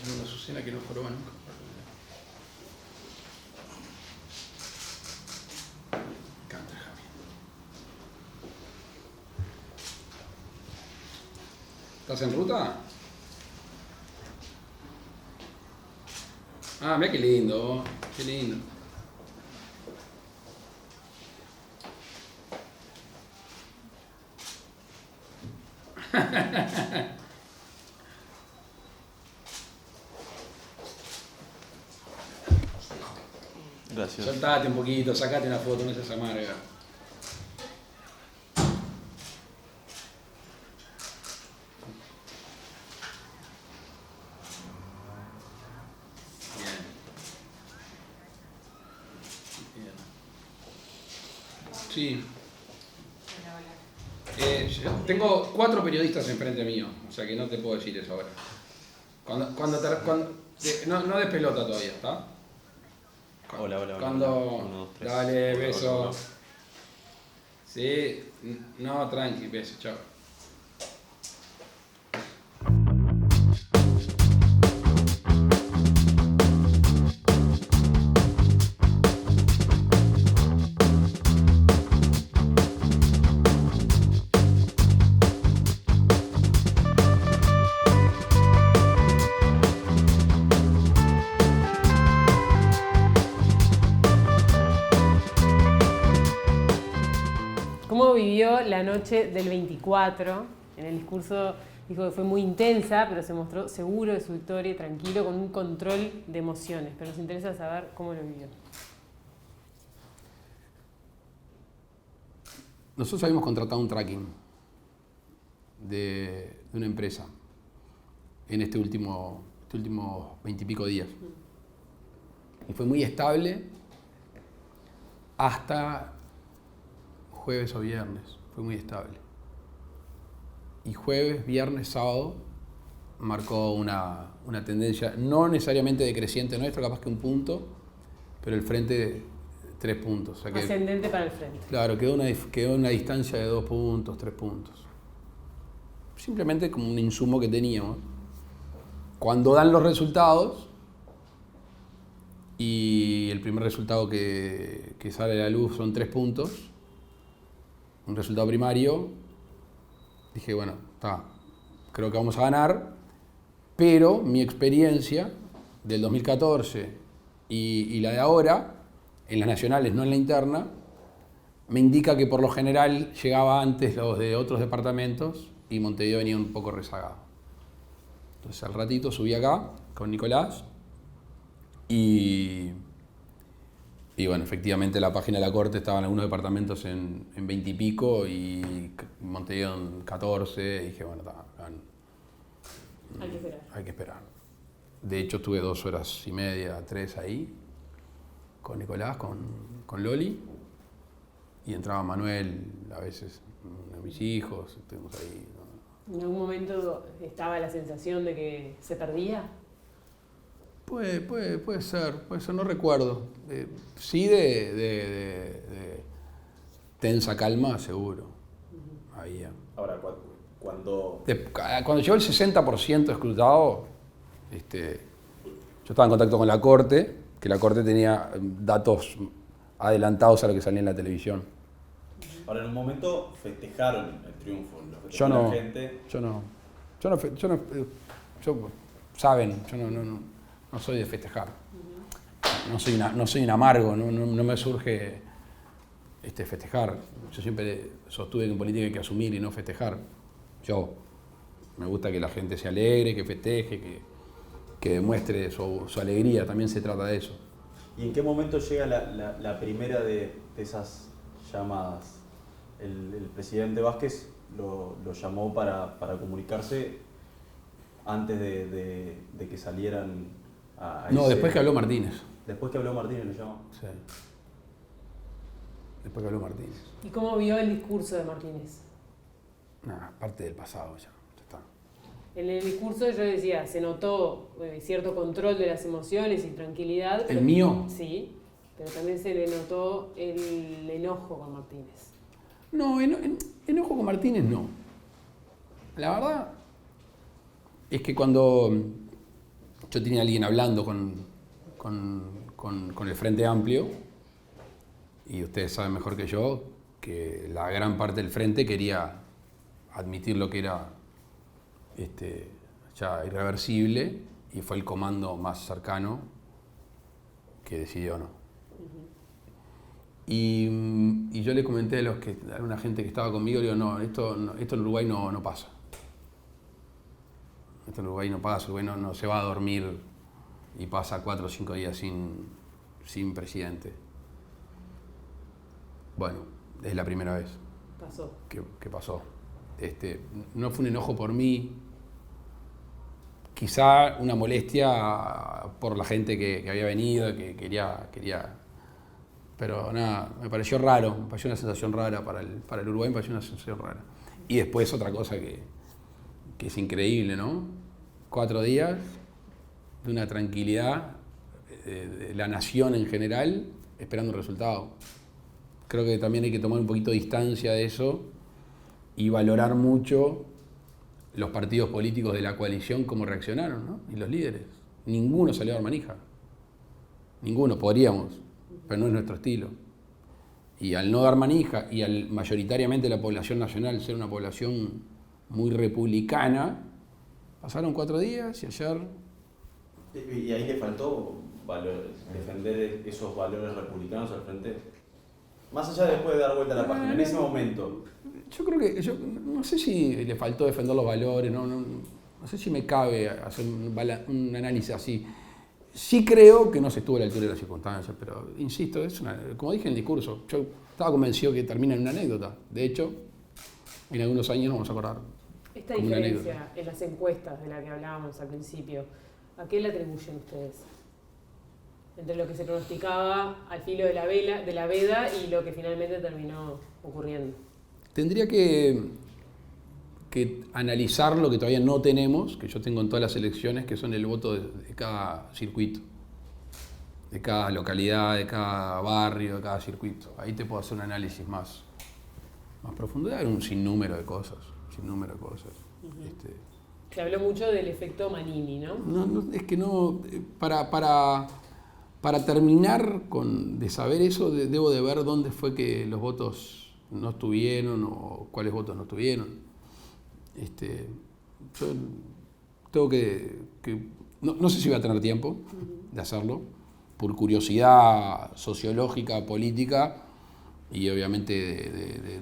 Una Azucena que no joroba nunca. Me encanta Javi. ¿Estás en ruta? Ah, mira qué lindo, qué lindo. Gracias. Soltate un poquito, sacate una foto, no seas amarga. Bien. Sí. Tengo 4 periodistas enfrente mío, o sea que no te puedo decir eso ahora. No des pelota todavía, ¿está? Hola, hola, hola. Cuando... 1, 2, 3. Dale, Hola, beso. hola, hola. Sí, no, tranqui, beso, chao. ¿Cómo vivió la noche del 24? En el discurso dijo que fue muy intensa, pero se mostró seguro de su victoria y tranquilo, con un control de emociones. Pero nos interesa saber cómo lo vivió. Nosotros habíamos contratado un tracking de una empresa en estos últimos 20 y pico días. Y fue muy estable hasta jueves o viernes. Fue muy estable. Y jueves, viernes, sábado marcó una tendencia no necesariamente decreciente nuestro, capaz que un punto, pero el frente 3 puntos. O sea que, Ascendente para el frente. claro, quedó una distancia de 2 puntos, 3 puntos. Simplemente como un insumo que teníamos. Cuando dan los resultados, y el primer resultado que sale a la luz son 3 puntos, un resultado primario, dije, bueno, creo que vamos a ganar, pero mi experiencia del 2014 y la de ahora, en las nacionales, no en la interna, me indica que por lo general llegaba antes los de otros departamentos y Montevideo venía un poco rezagado. Entonces al ratito subí acá con Nicolás y bueno, efectivamente la página de la Corte estaban algunos departamentos en 20 y pico y Montevideo en 14 y dije, bueno, Hay que esperar. hay que esperar. De hecho estuve 2 horas y media, 3 ahí con Nicolás, con Loli, y entraba Manuel a veces, mis hijos, estuvimos ahí, ¿no? ¿En algún momento estaba la sensación de que se perdía? Puede ser, no recuerdo. Sí de tensa calma, seguro. Había. Ahora, cuando... Cuando llegó el 60% escrutado, yo estaba en contacto con la Corte, que la Corte tenía datos adelantados a lo que salía en la televisión. Ahora, en un momento festejaron el triunfo. Yo no, la gente. saben, yo no soy de festejar. No soy un amargo, no me surge festejar. Yo siempre sostuve que en política hay que asumir y no festejar. Me gusta que la gente se alegre, que festeje, que demuestre su alegría, también se trata de eso. ¿Y en qué momento llega la primera de esas llamadas? El presidente Vázquez lo llamó para comunicarse antes de que salieran a No, después que habló Martínez. Después que habló Martínez lo llamó. Sí. Después que habló Martínez. ¿Y cómo vio el discurso de Martínez? Nada, parte del pasado ya está. En el discurso yo decía, se notó cierto control de las emociones y tranquilidad. ¿El mío? Sí, pero también se le notó el enojo con Martínez. No, enojo con Martínez no. La verdad es que cuando yo tenía a alguien hablando con el Frente Amplio, y ustedes saben mejor que yo que la gran parte del Frente quería admitir lo que era ya irreversible, y fue el comando más cercano que decidió no. Y yo le comenté a una gente que estaba conmigo, le digo, no, esto en Uruguay no pasa. Esto en Uruguay no pasa, Uruguay no se va a dormir y pasa 4 o 5 días sin presidente. Bueno, es la primera vez que pasó. No fue un enojo por mí, quizá una molestia por la gente que había venido, que quería. Pero nada, me pareció raro, me pareció una sensación rara para el Uruguay, me pareció una sensación rara. Y después otra cosa que es increíble, ¿no? 4 días de una tranquilidad de la nación en general, esperando un resultado. Creo que también hay que tomar un poquito de distancia de eso y valorar mucho los partidos políticos de la coalición, cómo reaccionaron, ¿no? Y los líderes. Ninguno salió a dar manija. Ninguno, podríamos, pero no es nuestro estilo. Y al no dar manija y al mayoritariamente la población nacional ser una población muy republicana, pasaron 4 días y ayer... ¿Y ahí le faltó defender esos valores republicanos al frente? Más allá de después de dar vuelta a la página, en ese momento. Yo creo que, no sé si le faltó defender los valores, no sé si me cabe hacer un análisis así. Sí creo que no se estuvo a la altura de las circunstancias, pero insisto, como dije en el discurso, yo estaba convencido que termina en una anécdota. De hecho, en algunos años nos vamos a acordar. Esta diferencia en las encuestas de la que hablábamos al principio, ¿a qué le atribuyen ustedes? Entre lo que se pronosticaba al filo de la veda y lo que finalmente terminó ocurriendo. Tendría que analizar lo que todavía no tenemos, que yo tengo en todas las elecciones, que son el voto de cada circuito, de cada localidad, de cada barrio, de cada circuito. Ahí te puedo hacer un análisis más profundo. Hay un sinnúmero de cosas. Uh-huh. Se habló mucho del efecto Manini, ¿no? No, es que no, para terminar de saber eso, debo de ver dónde fue que los votos no estuvieron o cuáles votos no estuvieron. Yo tengo no sé si voy a tener tiempo de hacerlo, por curiosidad sociológica, política y obviamente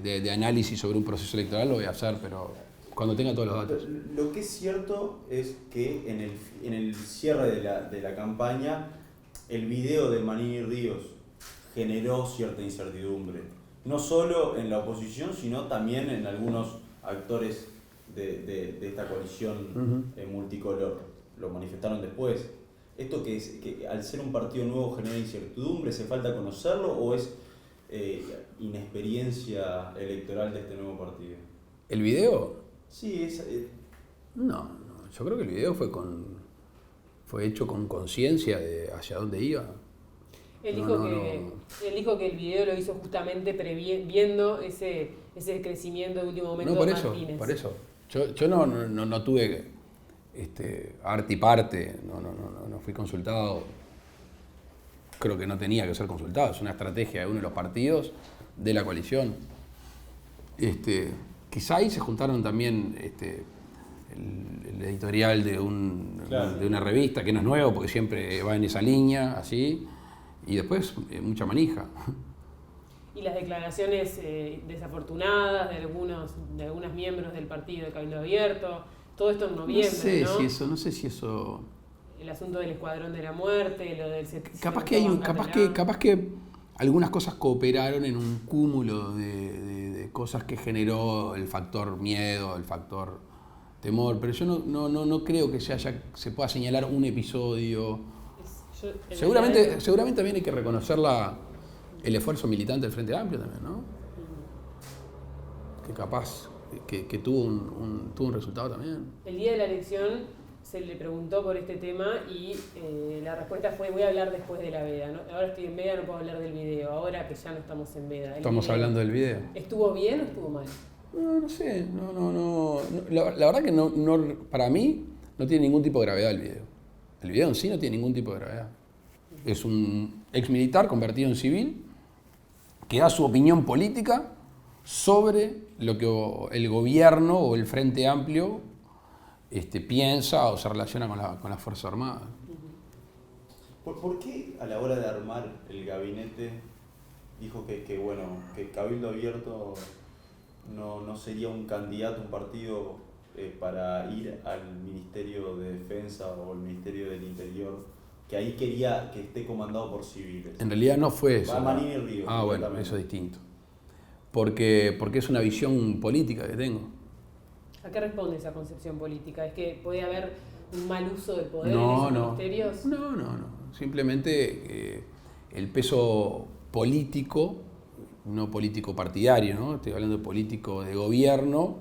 de análisis sobre un proceso electoral lo voy a hacer, pero cuando tenga todos los datos. Lo que es cierto es que en el cierre de la campaña, el video de Manini Ríos generó cierta incertidumbre, no solo en la oposición, sino también en algunos actores de esta coalición multicolor. Lo manifestaron después. ¿Esto que al ser un partido nuevo genera incertidumbre? ¿Se falta conocerlo o es inexperiencia electoral de este nuevo partido? ¿El video? Sí, No, yo creo que el video fue hecho con conciencia de hacia dónde iba. Él dijo que el video lo hizo justamente viendo ese crecimiento de último momento de Martínez. Por eso. Yo no tuve arte y parte, no fui consultado. Creo que no tenía que ser consultado, es una estrategia de uno de los partidos de la coalición. Quizá ahí se juntaron también el editorial de una revista, que no es nuevo porque siempre va en esa línea, así, y después mucha manija. Y las declaraciones desafortunadas de algunos miembros del partido de Cabildo Abierto, todo esto en noviembre, No sé si eso... El asunto del Escuadrón de la Muerte, lo del... Capaz que algunas cosas cooperaron en un cúmulo de cosas que generó el factor miedo, el factor temor, pero yo no creo que se pueda señalar un episodio. Seguramente también hay que reconocer el esfuerzo militante del Frente Amplio también, ¿no? Que capaz que tuvo un resultado también. El día de la elección se le preguntó por este tema y la respuesta fue: voy a hablar después de la veda, ¿no? Ahora estoy en veda, no puedo hablar del video, ahora que ya no estamos en veda. Estamos hablando del video. ¿Estuvo bien o estuvo mal? No sé, no. La verdad que no, para mí no tiene ningún tipo de gravedad el video. El video en sí no tiene ningún tipo de gravedad. Es un ex militar convertido en civil que da su opinión política sobre lo que el gobierno o el Frente Amplio piensa o se relaciona con la Fuerza Armada. ¿Por qué a la hora de armar el gabinete dijo que Cabildo Abierto no sería un candidato, un partido para ir al Ministerio de Defensa o al Ministerio del Interior, que ahí quería que esté comandado por civiles? En realidad no fue eso. Manini y Ríos. Bueno, eso es distinto. Porque es una visión política que tengo. ¿A qué responde esa concepción política? ¿Es que puede haber un mal uso del poder en esos ministerios? No. Simplemente el peso político, no político partidario, ¿no? Estoy hablando de político de gobierno,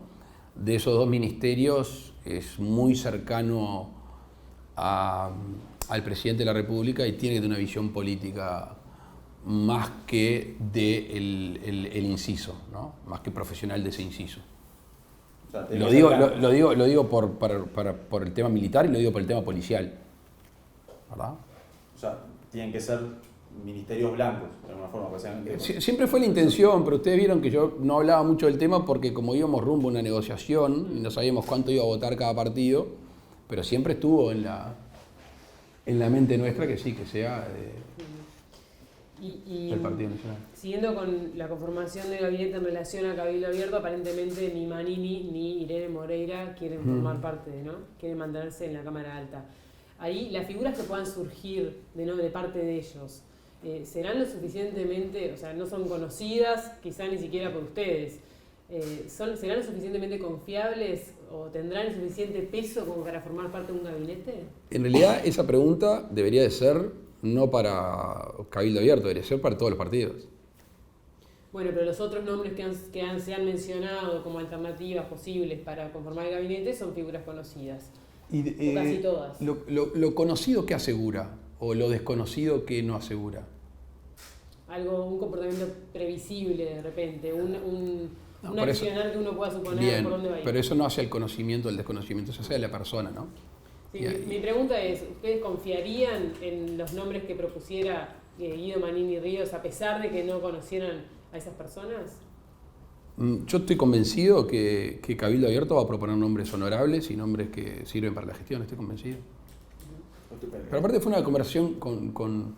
de esos dos ministerios es muy cercano al presidente de la República y tiene que tener una visión política más que de el inciso, ¿no? Más que profesional de ese inciso. O sea, lo digo por el tema militar y lo digo por el tema policial, ¿verdad? O sea, tienen que ser ministerios blancos, de alguna forma. Siempre fue la intención, pero ustedes vieron que yo no hablaba mucho del tema porque como íbamos rumbo a una negociación y no sabíamos cuánto iba a votar cada partido, pero siempre estuvo en la mente nuestra que sí, que sea del Partido Nacional. Siguiendo con la conformación del gabinete en relación a Cabildo Abierto, aparentemente ni Manini ni Irene Moreira quieren formar parte, ¿no? Quieren mantenerse en la Cámara Alta. Ahí las figuras que puedan surgir de parte de ellos, ¿serán lo suficientemente, o sea, no son conocidas, quizá ni siquiera por ustedes, ¿serán lo suficientemente confiables o tendrán el suficiente peso como para formar parte de un gabinete? En realidad esa pregunta debería de ser no para Cabildo Abierto, debería ser para todos los partidos. Bueno, pero los otros nombres que se han mencionado como alternativas posibles para conformar el gabinete son figuras conocidas. O casi todas. Lo conocido que asegura o lo desconocido que no asegura. Un comportamiento previsible de repente, un accionar que uno pueda suponer bien, por dónde va a ir. Pero eso no hace el conocimiento, el desconocimiento, eso hace de la persona, ¿no? Sí, mi pregunta es, ¿ustedes confiarían en los nombres que propusiera Guido Manini Ríos a pesar de que no conocieran a esas personas? Yo estoy convencido que Cabildo Abierto va a proponer nombres honorables y nombres que sirven para la gestión, estoy convencido. Pero aparte fue una conversación con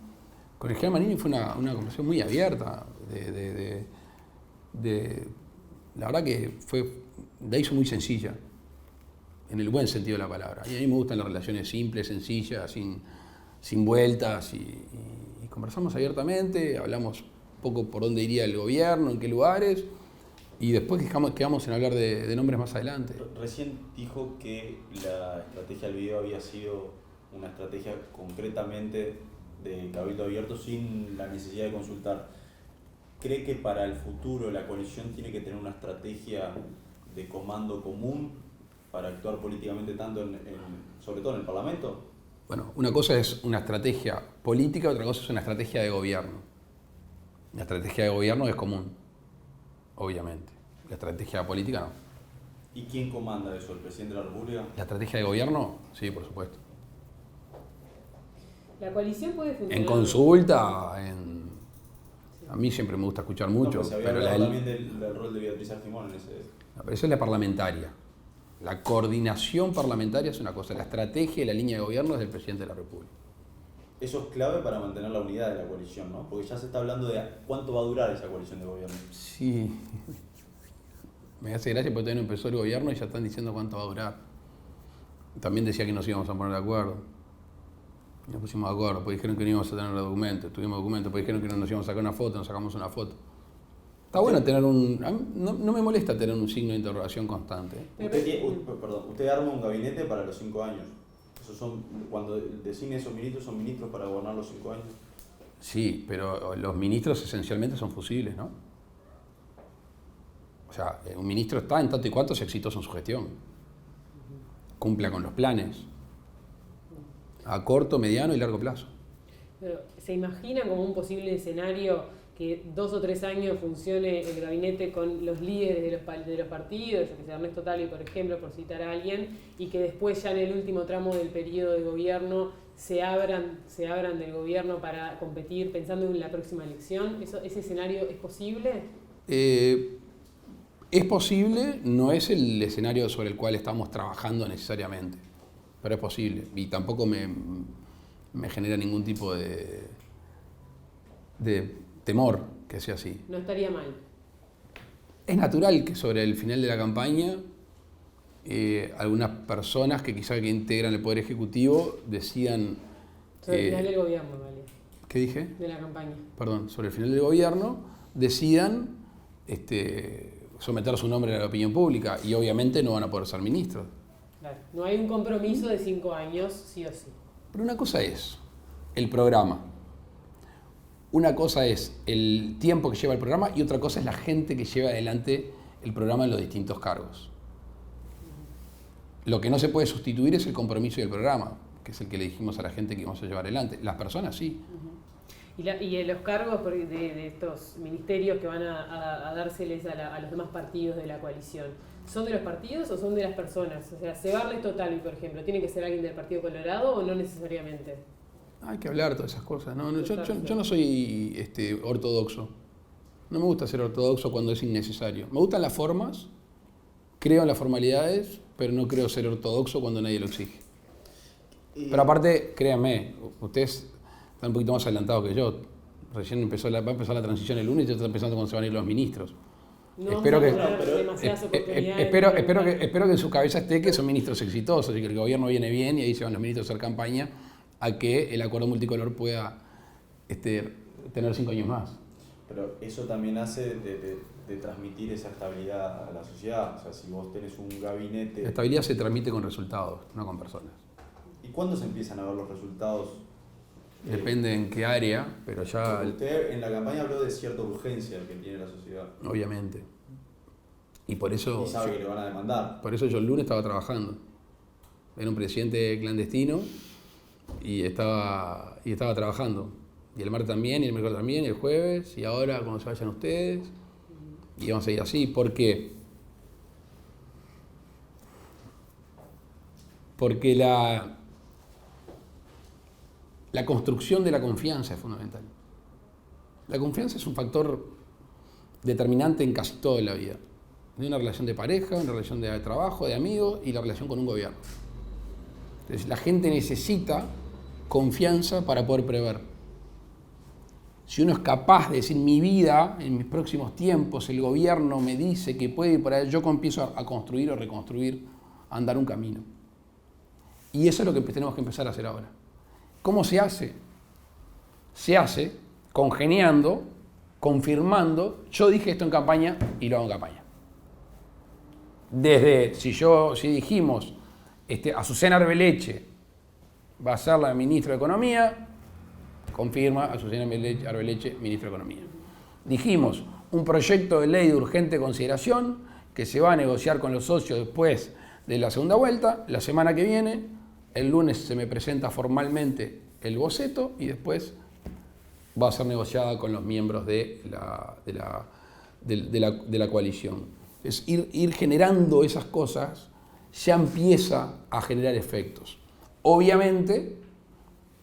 el general Manini, fue una conversación muy abierta. La verdad que la hizo muy sencilla, en el buen sentido de la palabra. Y a mí me gustan las relaciones simples, sencillas, sin vueltas, y conversamos abiertamente, hablamos un poco por dónde iría el gobierno, en qué lugares. Y después quedamos en hablar de nombres más adelante. Recién dijo que la estrategia del video había sido una estrategia concretamente de Cabildo Abierto sin la necesidad de consultar. ¿Cree que para el futuro la coalición tiene que tener una estrategia de comando común para actuar políticamente tanto sobre todo en el Parlamento? Bueno, una cosa es una estrategia política, otra cosa es una estrategia de gobierno. La estrategia de gobierno es común, obviamente. La estrategia política no. ¿Y quién comanda eso? ¿El presidente de la República? ¿La estrategia de gobierno? Sí, por supuesto. ¿La coalición puede funcionar? En consulta, a mí siempre me gusta escuchar mucho. No, pues se había hablado también del rol de Beatriz Argimón en ese... No, pero eso es la parlamentaria. La coordinación parlamentaria es una cosa, la estrategia y la línea de gobierno es del presidente de la República. Eso es clave para mantener la unidad de la coalición, ¿no? Porque ya se está hablando de cuánto va a durar esa coalición de gobierno. Sí. Me hace gracia porque todavía no empezó el gobierno y ya están diciendo cuánto va a durar. También decía que nos íbamos a poner de acuerdo. Nos pusimos de acuerdo, pues dijeron que no íbamos a tener documentos, tuvimos documentos, pues dijeron que no nos íbamos a sacar una foto, nos sacamos una foto. Está bueno tener no me molesta tener un signo de interrogación constante. Usted arma un gabinete para los 5 años. Cuando designe esos ministros, ¿son ministros para gobernar los 5 años? Sí, pero los ministros esencialmente son fusibles, ¿no? O sea, un ministro está en tanto y cuanto es exitoso en su gestión. Cumpla con los planes. A corto, mediano y largo plazo. Pero, ¿se imagina como un posible escenario que 2 o 3 años funcione el gabinete con los líderes de los partidos, yo que sé, Ernesto Tali, por ejemplo, por citar a alguien, y que después ya en el último tramo del periodo de gobierno se abran del gobierno para competir pensando en la próxima elección? ¿Ese escenario es posible? Es posible, no es el escenario sobre el cual estamos trabajando necesariamente, pero es posible y tampoco me genera ningún tipo de temor que sea así. No estaría mal. Es natural que sobre el final de la campaña algunas personas que quizá que integran el Poder Ejecutivo decidan... Sobre el final del gobierno, ¿vale? ¿Qué dije? De la campaña. Perdón, sobre el final del gobierno decidan someter su nombre a la opinión pública y obviamente no van a poder ser ministros. Claro. No hay un compromiso de 5 años, sí o sí. Pero una cosa es el programa, una cosa es el tiempo que lleva el programa y otra cosa es la gente que lleva adelante el programa en los distintos cargos. Lo que no se puede sustituir es el compromiso y el programa, que es el que le dijimos a la gente que íbamos a llevar adelante. Las personas sí. Y los cargos de estos ministerios que van a dárseles a los demás partidos de la coalición, ¿son de los partidos o son de las personas? O sea, Cebarles Totalvi, por ejemplo, ¿tiene que ser alguien del Partido Colorado o no necesariamente? Hay que hablar todas esas cosas. No, yo no soy ortodoxo. No me gusta ser ortodoxo cuando es innecesario. Me gustan las formas, creo en las formalidades, pero no creo ser ortodoxo cuando nadie lo exige. Pero aparte, créanme, ustedes están un poquito más adelantados que yo. Recién va a empezar la transición el lunes y ya está empezando cuando se van a ir los ministros. No, espero que en su cabeza esté que son ministros exitosos y que el gobierno viene bien y ahí se van los ministros a hacer campaña a que el acuerdo multicolor pueda tener 5 años más. Pero eso también hace de transmitir esa estabilidad a la sociedad. O sea, si vos tenés un gabinete... La estabilidad se transmite con resultados, no con personas. ¿Y cuándo se empiezan a ver los resultados? Depende en qué área, pero ya... Usted en la campaña habló de cierta urgencia que tiene la sociedad. Obviamente. Y por eso... Y sabe que le van a demandar. Por eso yo el lunes estaba trabajando. Era un presidente clandestino y estaba trabajando. Y el martes también, y el miércoles también, y el jueves, y ahora cuando se vayan ustedes. Y vamos a ir así. ¿Por qué? Porque la construcción de la confianza es fundamental. La confianza es un factor determinante en casi todo en la vida. De una relación de pareja, una relación de trabajo, de amigos y la relación con un gobierno. Entonces, la gente necesita confianza para poder prever. Si uno es capaz de decir mi vida, en mis próximos tiempos, el gobierno me dice que puede ir por ahí, yo empiezo a construir o reconstruir, a andar un camino. Y eso es lo que tenemos que empezar a hacer ahora. ¿Cómo se hace? Se hace congeniando, confirmando, yo dije esto en campaña y lo hago en campaña. Desde, si dijimos, Azucena Arbeleche va a ser la ministra de Economía, confirma Azucena Arbeleche, ministra de Economía. Dijimos, un proyecto de ley de urgente consideración que se va a negociar con los socios después de la segunda vuelta, la semana que viene, el lunes se me presenta formalmente el boceto y después va a ser negociada con los miembros de la coalición. Es ir generando esas cosas, ya empieza a generar efectos. Obviamente,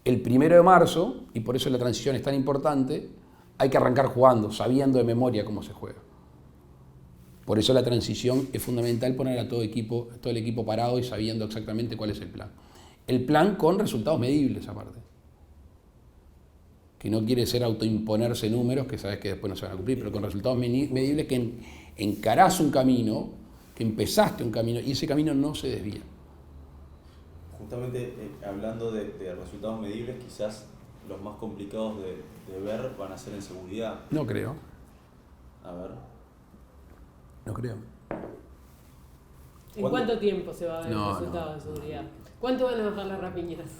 el 1 de marzo, y por eso la transición es tan importante, hay que arrancar jugando, sabiendo de memoria cómo se juega. Por eso la transición es fundamental poner a todo el equipo parado y sabiendo exactamente cuál es el plan. El plan con resultados medibles aparte. Que no quiere ser autoimponerse números que sabes que después no se van a cumplir, pero con resultados medibles que encarás un camino, que empezaste un camino y ese camino no se desvía. Justamente hablando de resultados medibles, quizás los más complicados de ver van a ser en seguridad. No creo. A ver. No creo. ¿En cuánto tiempo se va a ver el resultado de seguridad? ¿Cuánto van a bajar las rapiñas?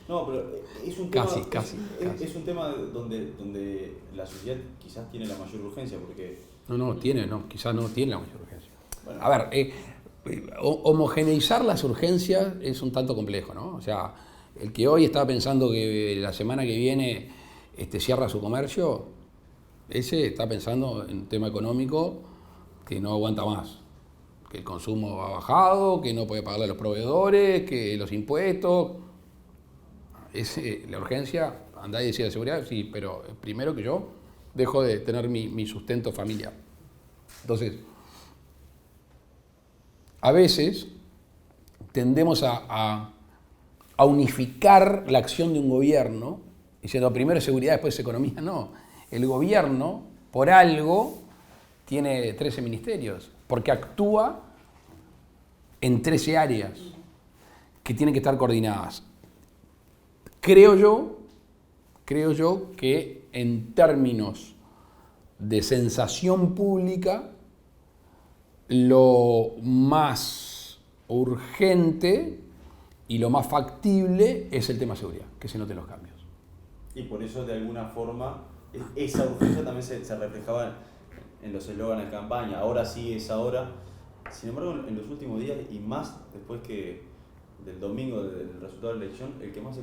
No, pero es un tema, casi. Es un tema donde la sociedad quizás tiene la mayor urgencia, porque... Quizás no tiene la mayor urgencia. Bueno. A ver, homogeneizar las urgencias es un tanto complejo, ¿no? O sea, el que hoy está pensando que la semana que viene cierra su comercio, ese está pensando en un tema económico que no aguanta más. Que el consumo ha bajado, que no puede pagarle a los proveedores, que los impuestos... la urgencia, andá y decir la seguridad, sí, pero primero que yo dejo de tener mi sustento familiar. Entonces, a veces tendemos a unificar la acción de un gobierno, diciendo primero seguridad, después economía. No, el gobierno, por algo, tiene 13 ministerios, porque actúa en 13 áreas que tienen que estar coordinadas. Creo yo que en términos de sensación pública, lo más urgente y lo más factible es el tema seguridad, que se noten los cambios. Y por eso, de alguna forma, esa urgencia también se reflejaba en los eslóganes de campaña. Ahora sí es ahora. Sin embargo, en los últimos días, y más después que del domingo del resultado de la elección, el que más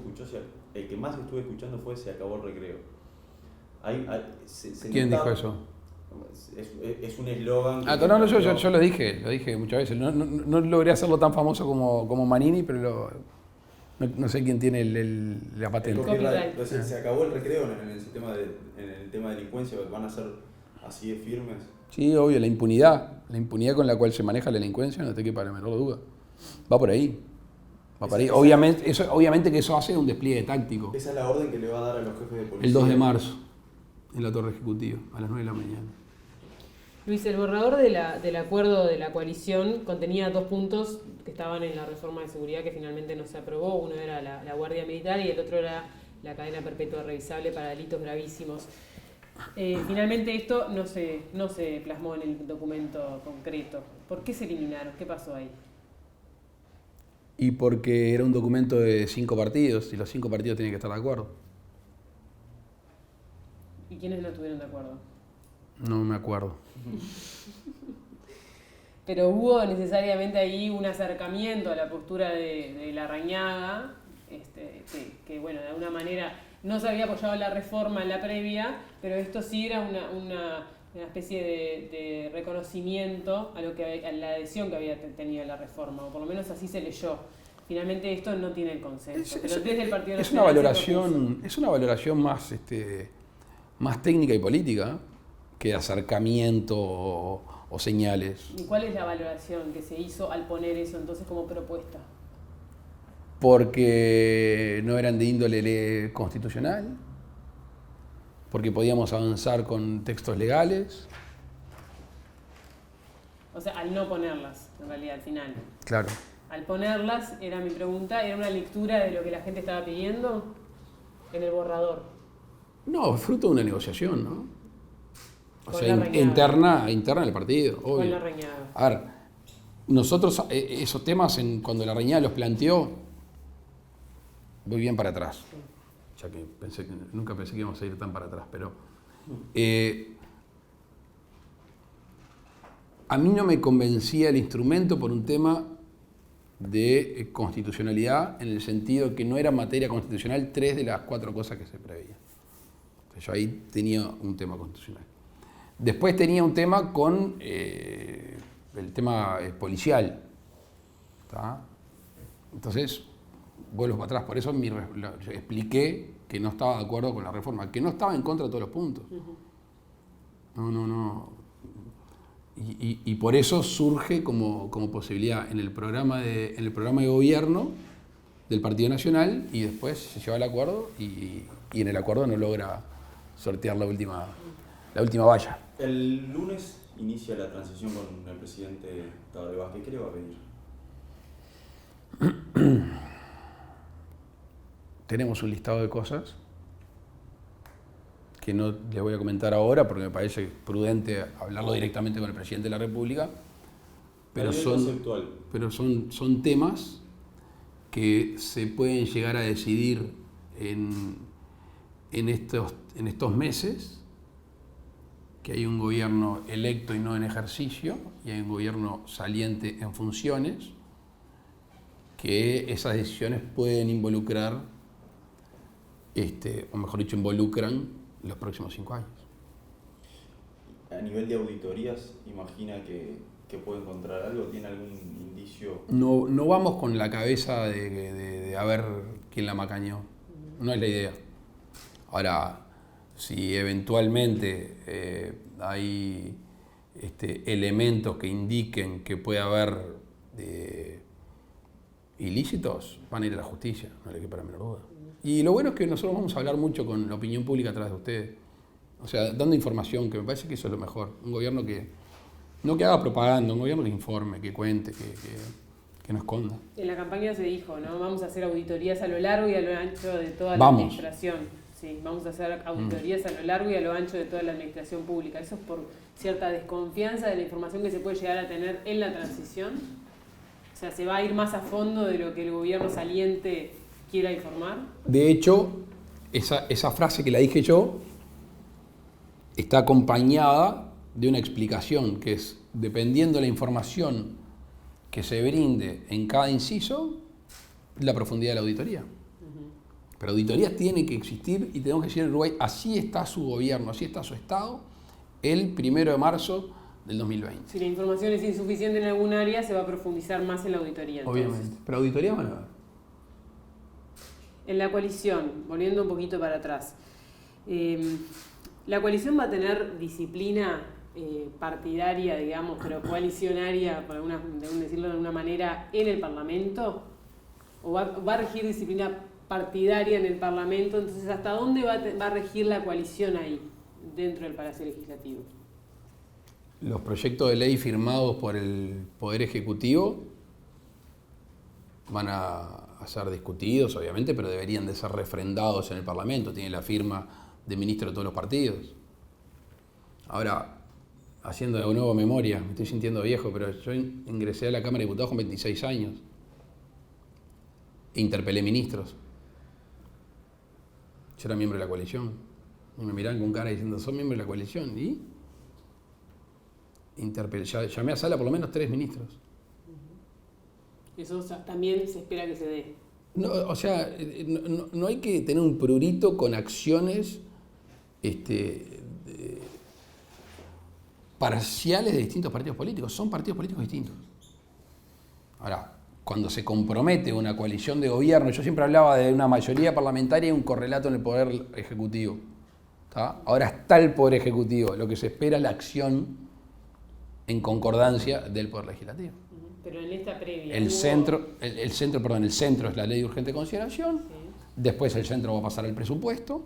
estuve escuchando fue "se acabó el recreo". ¿Quién dijo eso? Es un eslogan. Yo lo dije muchas veces. No logré hacerlo tan famoso como Manini, pero no sé quién tiene la patente. Entonces, se acabó el recreo en el tema de delincuencia. ¿Van a ser así de firmes? Sí, obvio, la impunidad con la cual se maneja la delincuencia, no te quepa la menor duda. Va por ahí. Obviamente que eso hace un despliegue táctico. Esa es la orden que le va a dar a los jefes de policía. El 2 de marzo, en la Torre Ejecutiva, a las 9 de la mañana. Luis, el borrador del acuerdo de la coalición contenía 2 puntos que estaban en la reforma de seguridad que finalmente no se aprobó. Uno era la Guardia Militar y el otro era la cadena perpetua revisable para delitos gravísimos. Finalmente esto no se plasmó en el documento concreto. ¿Por qué se eliminaron? ¿Qué pasó ahí? Y porque era un documento de 5 partidos y los 5 partidos tienen que estar de acuerdo. ¿Y quiénes no estuvieron de acuerdo? No me acuerdo. Pero hubo necesariamente ahí un acercamiento a la postura de Larrañaga, que bueno, de alguna manera no se había apoyado en la reforma en la previa, pero esto sí era una especie de reconocimiento a la adhesión que había tenido la reforma, o por lo menos así se leyó. Finalmente esto no tiene el consenso. Pero desde el Partido Nacional es una valoración más técnica y política que de acercamiento o señales. ¿Y cuál es la valoración que se hizo al poner eso entonces como propuesta? Porque no eran de índole constitucional, porque podíamos avanzar con textos legales. O sea, al no ponerlas, en realidad, al final. Claro. Al ponerlas, era mi pregunta, ¿era una lectura de lo que la gente estaba pidiendo en el borrador? No, fruto de una negociación, ¿no? O Con sea, interna del partido, obvio. Con Larrañaga. A ver, nosotros esos temas, cuando Larrañaga los planteó, voy bien para atrás. Sí. Ya que nunca pensé que íbamos a ir tan para atrás, pero a mí no me convencía el instrumento por un tema de constitucionalidad, en el sentido que no era materia constitucional 3 de las 4 cosas que se preveían. Entonces yo ahí tenía un tema constitucional. Después tenía un tema con el tema policial. ¿Tá? Entonces, vuelvo para atrás. Por eso yo expliqué que no estaba de acuerdo con la reforma, que no estaba en contra de todos los puntos. No. Y por eso surge como posibilidad en el programa de gobierno del Partido Nacional, y después se lleva el acuerdo y en el acuerdo no logra sortear la última valla. El lunes inicia la transición con el presidente Tabaré Vázquez. ¿Qué le va a pedir? Tenemos un listado de cosas que no les voy a comentar ahora porque me parece prudente hablarlo directamente con el presidente de la República, pero son temas que se pueden llegar a decidir en estos meses, que hay un gobierno electo y no en ejercicio, y hay un gobierno saliente en funciones, que esas decisiones pueden involucrar, o mejor dicho, involucran los próximos 5 años. A nivel de auditorías, ¿imagina que puede encontrar algo? ¿Tiene algún indicio? No vamos con la cabeza de a ver quién la macañó. no es la idea. Ahora, si eventualmente hay elementos que indiquen que puede haber ilícitos, van a ir a la justicia, no le quepa la menor duda. Y lo bueno es que nosotros vamos a hablar mucho con la opinión pública a través de ustedes. O sea, dando información, que me parece que eso es lo mejor. Un gobierno que no que haga propaganda, un gobierno que informe, que cuente, que no esconda. En la campaña se dijo, ¿no? Vamos a hacer auditorías a lo largo y a lo ancho de toda la administración. Sí, vamos a hacer auditorías a lo largo y a lo ancho de toda la administración pública. ¿Eso es por cierta desconfianza de la información que se puede llegar a tener en la transición? O sea, ¿se va a ir más a fondo de lo que el gobierno saliente quiera informar? De hecho, esa frase que la dije yo está acompañada de una explicación que es, dependiendo de la información que se brinde en cada inciso, la profundidad de la auditoría. Pero auditoría tiene que existir y tenemos que decir en Uruguay, así está su gobierno, así está su Estado, el 1 de marzo del 2020. Si la información es insuficiente en algún área, se va a profundizar más en la auditoría. Entonces. Obviamente. Pero auditoría van a ver. En la coalición, volviendo un poquito para atrás, ¿la coalición va a tener disciplina partidaria, digamos, pero coalicionaria, por decirlo de alguna manera, en el Parlamento? ¿O va a regir disciplina partidaria en el Parlamento? Entonces, ¿hasta dónde va a regir la coalición ahí, dentro del Palacio Legislativo? Los proyectos de ley firmados por el Poder Ejecutivo van a ser discutidos, obviamente, pero deberían de ser refrendados en el Parlamento. Tiene la firma de ministros de todos los partidos. Ahora, haciendo de nuevo memoria, me estoy sintiendo viejo, pero yo ingresé a la Cámara de Diputados con 26 años. Interpelé ministros. Yo era miembro de la coalición. Y me miraban con cara diciendo, ¿sos miembro de la coalición? ¿Y? Llamé a sala por lo menos 3 ministros. Eso también se espera que se dé. No, o sea, no hay que tener un prurito con acciones parciales de distintos partidos políticos. Son partidos políticos distintos. Ahora, cuando se compromete una coalición de gobierno, yo siempre hablaba de una mayoría parlamentaria y un correlato en el Poder Ejecutivo. ¿Tá? Ahora está el Poder Ejecutivo. Lo que se espera es la acción en concordancia del Poder Legislativo. Pero en esta previa... El centro es la ley de urgente consideración, sí. Después el centro va a pasar al presupuesto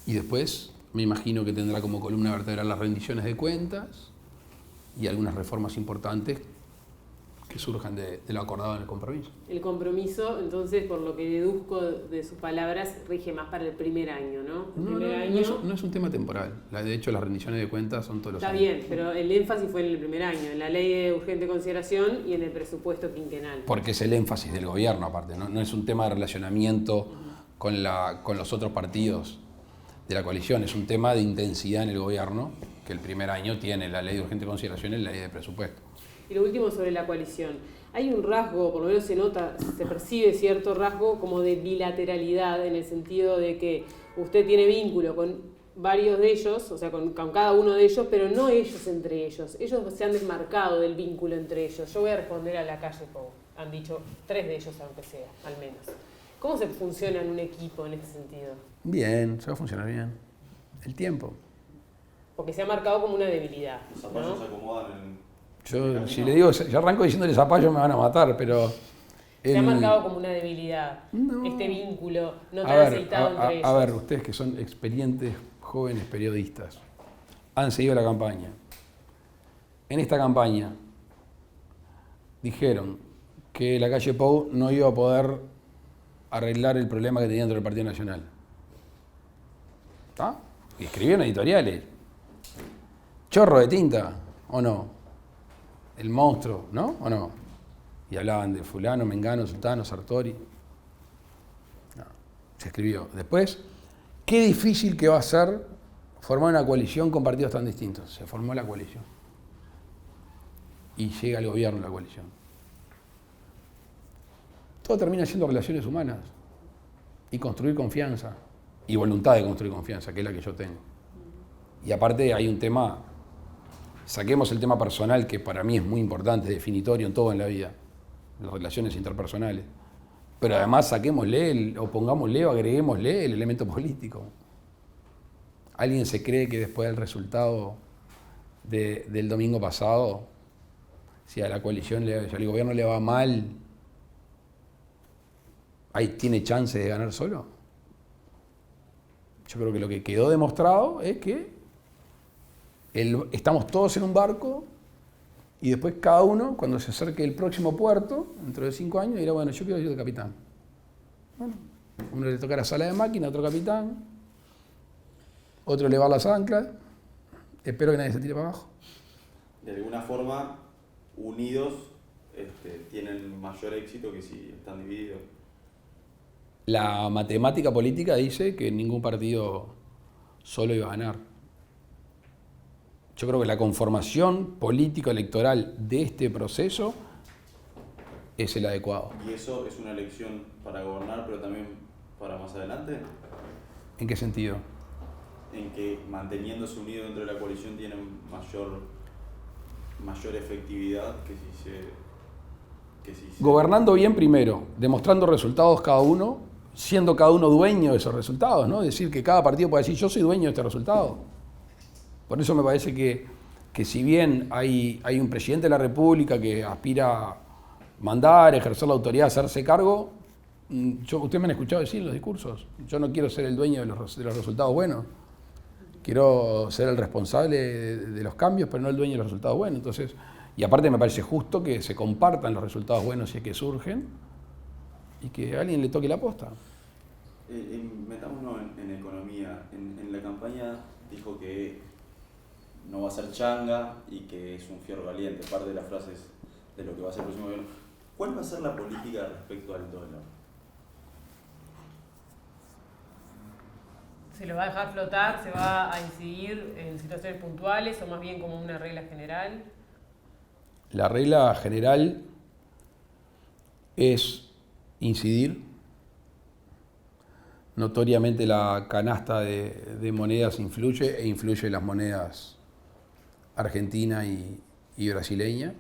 y después me imagino que tendrá como columna vertebral las rendiciones de cuentas y algunas reformas importantes que surjan de lo acordado en el compromiso. El compromiso, entonces, por lo que deduzco de sus palabras, rige más para el primer año, ¿no? No es un tema temporal. De hecho, las rendiciones de cuentas son todos los años. Está bien, pero el énfasis fue en el primer año, en la ley de urgente consideración y en el presupuesto quinquenal. Porque es el énfasis del gobierno, aparte. No es un tema de relacionamiento con los otros partidos de la coalición. Es un tema de intensidad en el gobierno, que el primer año tiene la ley de urgente consideración y la ley de presupuesto. Y lo último sobre la coalición. Hay un rasgo, por lo menos se nota, se percibe cierto rasgo como de bilateralidad, en el sentido de que usted tiene vínculo con varios de ellos, o sea, con cada uno de ellos, pero no ellos entre ellos. Ellos se han desmarcado del vínculo entre ellos. Yo voy a responder a la calle Pou. Han dicho 3 de ellos, aunque sea, al menos. ¿Cómo se funciona en un equipo en este sentido? Bien, se va a funcionar bien. El tiempo. Porque se ha marcado como una debilidad. Los zapallos se acomodan en... Yo, si le digo, yo arranco diciéndole zapallo me van a matar, pero... Se ha marcado como una debilidad, este vínculo no tan aceitado entre ellos. A ver, ustedes que son experientes, jóvenes periodistas, han seguido la campaña. En esta campaña dijeron que la calle Pou no iba a poder arreglar el problema que tenía dentro del Partido Nacional. ¿Está? Y escribieron editoriales. Chorro de tinta, ¿o no? El monstruo, ¿no? ¿O no? Y hablaban de fulano, mengano, sultano, Sartori. No, se escribió. Después, qué difícil que va a ser formar una coalición con partidos tan distintos. Se formó la coalición. Y llega al gobierno la coalición. Todo termina siendo relaciones humanas. Y construir confianza. Y voluntad de construir confianza, que es la que yo tengo. Y aparte hay un tema... Saquemos el tema personal, que para mí es muy importante, definitorio en todo en la vida, las relaciones interpersonales. Pero además saquémosle o pongámosle o agreguémosle el elemento político. ¿Alguien se cree que después del resultado del domingo pasado, si a la coalición, si al gobierno le va mal, ahí tiene chance de ganar solo? Yo creo que lo que quedó demostrado es que estamos todos en un barco y después cada uno, cuando se acerque el próximo puerto, dentro de 5 años, dirá, bueno, yo quiero ir de capitán. Bueno, uno le toca la sala de máquina, otro capitán, otro le va las anclas, espero que nadie se tire para abajo. De alguna forma, unidos tienen mayor éxito que si están divididos. La matemática política dice que ningún partido solo iba a ganar. Yo creo que la conformación político-electoral de este proceso es el adecuado. ¿Y eso es una elección para gobernar, pero también para más adelante? ¿En qué sentido? En que manteniéndose unidos dentro de la coalición tienen mayor efectividad que si se... Gobernando bien primero, demostrando resultados cada uno, siendo cada uno dueño de esos resultados, ¿no? Es decir, que cada partido puede decir, yo soy dueño de este resultado. Por eso me parece que si bien hay un presidente de la República que aspira a mandar, ejercer la autoridad, hacerse cargo, ustedes me han escuchado decir en los discursos, yo no quiero ser el dueño de los resultados buenos, quiero ser el responsable de los cambios, pero no el dueño de los resultados buenos. Entonces, y aparte me parece justo que se compartan los resultados buenos si es que surgen y que a alguien le toque la posta. Metámonos en economía. En la campaña dijo que no va a ser changa y que es un fierro caliente, parte de las frases de lo que va a ser el próximo gobierno. ¿Cuál va a ser la política respecto al dólar? ¿Se lo va a dejar flotar? ¿Se va a incidir en situaciones puntuales o más bien como una regla general? La regla general es incidir. Notoriamente la canasta de monedas influye en las monedas argentina y brasileña.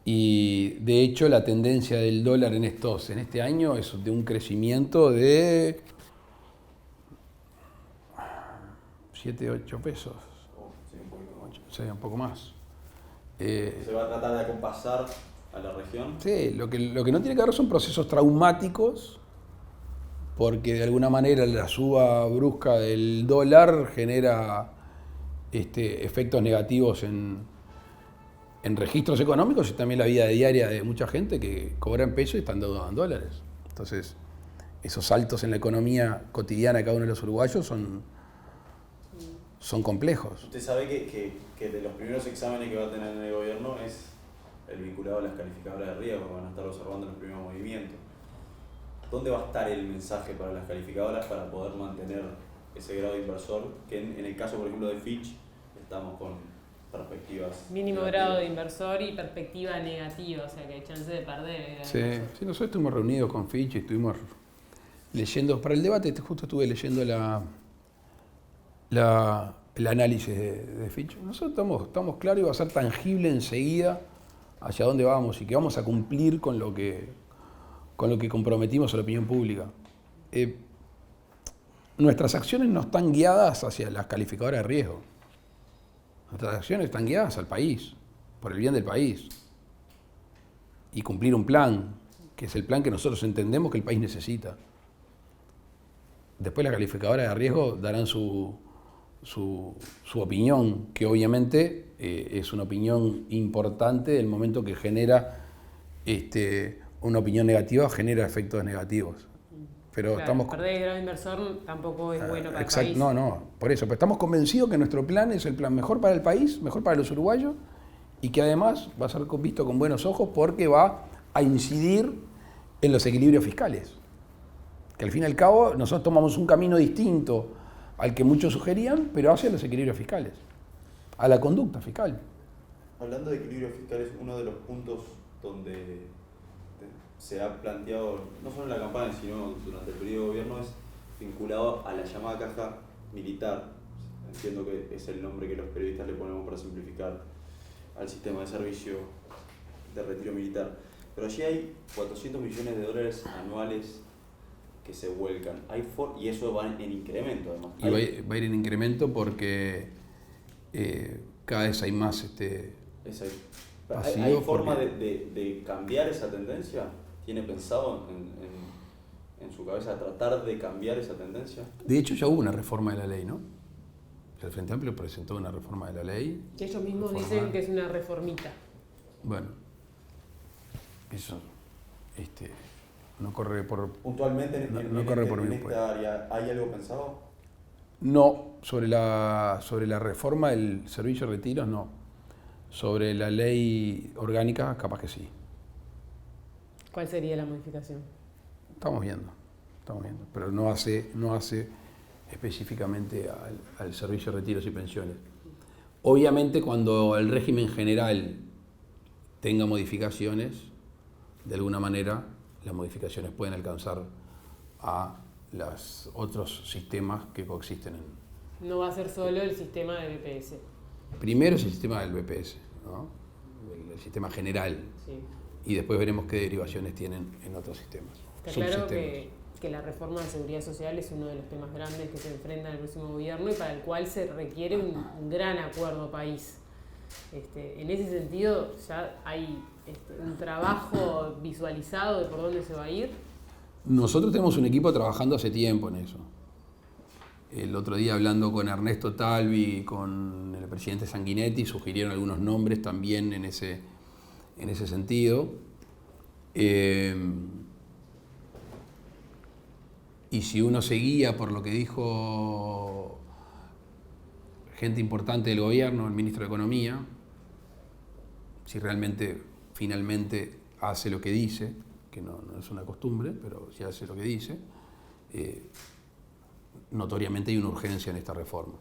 Y de hecho la tendencia del dólar en este año es de un crecimiento de 7, 8 pesos. Sí, un poquito más. Sí, un poco más. ¿Se va a tratar de acompasar a la región? Sí, lo que no tiene que haber son procesos traumáticos, porque de alguna manera la suba brusca del dólar genera efectos negativos en registros económicos y también la vida diaria de mucha gente que cobra en pesos y está endeudada en dólares. Entonces, esos saltos en la economía cotidiana de cada uno de los uruguayos son complejos. Usted sabe que de los primeros exámenes que va a tener en el gobierno es el vinculado a las calificadoras de riesgo, que van a estar observando los primeros movimientos. ¿Dónde va a estar el mensaje para las calificadoras para poder mantener ese grado de inversor? Que en el caso, por ejemplo, de Fitch, estamos con perspectivas Mínimo negativas. grado de inversor y perspectiva negativa, o sea que hay chance de perder. Sí, nosotros estuvimos reunidos con Fitch y estuvimos leyendo, para el debate justo estuve leyendo el análisis de Fitch. Nosotros estamos claros y va a ser tangible enseguida hacia dónde vamos y que vamos a cumplir con lo que comprometimos a la opinión pública. Nuestras acciones no están guiadas hacia las calificadoras de riesgo. Nuestras acciones están guiadas al país, por el bien del país. Y cumplir un plan, que es el plan que nosotros entendemos que el país necesita. Después las calificadoras de riesgo darán su opinión, que obviamente es una opinión importante del momento que genera una opinión negativa, genera efectos negativos. Pero claro, perder el grado de inversor tampoco es bueno para el país. No, por eso. Pero estamos convencidos que nuestro plan es el plan mejor para el país, mejor para los uruguayos y que además va a ser visto con buenos ojos porque va a incidir en los equilibrios fiscales. Que al fin y al cabo nosotros tomamos un camino distinto al que muchos sugerían, pero hacia los equilibrios fiscales, a la conducta fiscal. Hablando de equilibrios fiscales, uno de los puntos donde se ha planteado, no solo en la campaña, sino durante el periodo de gobierno, es vinculado a la llamada caja militar. Entiendo que es el nombre que los periodistas le ponemos para simplificar al sistema de servicio de retiro militar. Pero allí hay 400 millones de dólares anuales que se vuelcan. Y eso va en incremento, además. Y va a ir en incremento porque cada vez hay más ¿Hay forma de cambiar esa tendencia? ¿Tiene pensado en su cabeza tratar de cambiar esa tendencia? De hecho, ya hubo una reforma de la ley, ¿no? El Frente Amplio presentó una reforma de la ley. Que ellos mismos dicen que es una reformita. Bueno, eso no corre por... Puntualmente no corre por mi esta área, ¿hay algo pensado? No, sobre la reforma del servicio de retiros, no. Sobre la ley orgánica, capaz que sí. ¿Cuál sería la modificación? Estamos viendo, pero no hace específicamente al servicio de retiros y pensiones. Obviamente, cuando el régimen general tenga modificaciones, de alguna manera las modificaciones pueden alcanzar a los otros sistemas que coexisten No va a ser solo el sistema de BPS. Primero es el sistema del BPS, ¿no? El sistema general. Sí. Y después veremos qué derivaciones tienen en otros sistemas. Está claro que la reforma de seguridad social es uno de los temas grandes que se enfrenta en el próximo gobierno y para el cual se requiere un gran acuerdo país. En ese sentido, ya hay un trabajo visualizado de por dónde se va a ir. Nosotros tenemos un equipo trabajando hace tiempo en eso. El otro día, hablando con Ernesto Talvi y con el presidente Sanguinetti, sugirieron algunos nombres también en ese sentido. Y si uno seguía por lo que dijo gente importante del gobierno, el ministro de Economía, si realmente finalmente hace lo que dice, que no es una costumbre, pero si hace lo que dice, notoriamente hay una urgencia en esta reforma.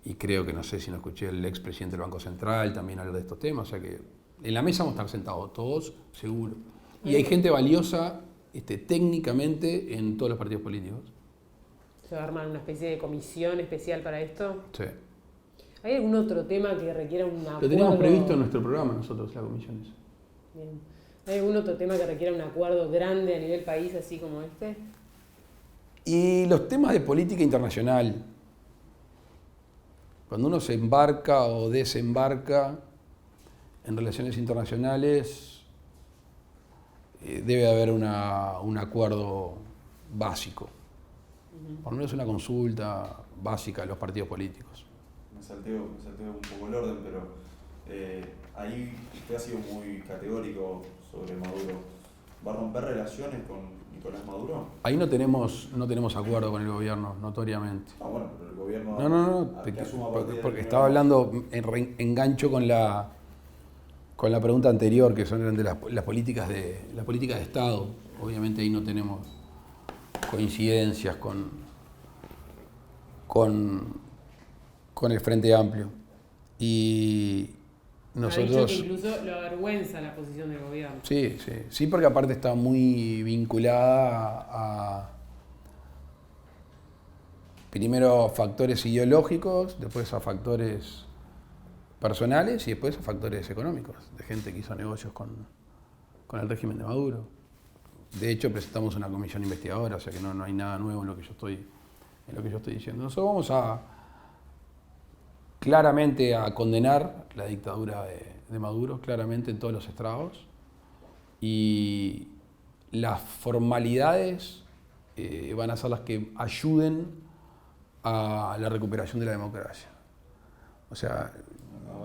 Y creo que, no sé si no escuché el expresidente del Banco Central también hablar de estos temas, o sea que en la mesa vamos a estar sentados todos, seguro. Y hay gente valiosa técnicamente en todos los partidos políticos. ¿Se va a armar una especie de comisión especial para esto? Sí. ¿Hay algún otro tema que requiera un acuerdo? Lo tenemos previsto en nuestro programa nosotros, las comisiones. Bien. ¿Hay algún otro tema que requiera un acuerdo grande a nivel país, así como este? Y los temas de política internacional. Cuando uno se embarca o desembarca en relaciones internacionales, debe haber un acuerdo básico. Por lo menos una consulta básica de los partidos políticos. Me salteo un poco el orden, pero ahí usted ha sido muy categórico sobre Maduro. ¿Va a romper relaciones con Nicolás Maduro? Ahí no tenemos acuerdo con el gobierno, notoriamente. Ah, bueno, pero el gobierno... No, que asuma porque estaba hablando, engancho con la pregunta anterior, que eran de las políticas de Estado. Obviamente ahí no tenemos coincidencias con el Frente Amplio. Y nosotros... Ha dicho que incluso lo avergüenza la posición del gobierno. Sí, porque aparte está muy vinculada a primero factores ideológicos, después a factores personales y después a factores económicos, de gente que hizo negocios con el régimen de Maduro. De hecho, presentamos una comisión investigadora, o sea que no hay nada nuevo en lo que yo estoy diciendo. Nosotros vamos claramente a condenar la dictadura de Maduro, claramente en todos los estrados, y las formalidades van a ser las que ayuden a la recuperación de la democracia. O sea...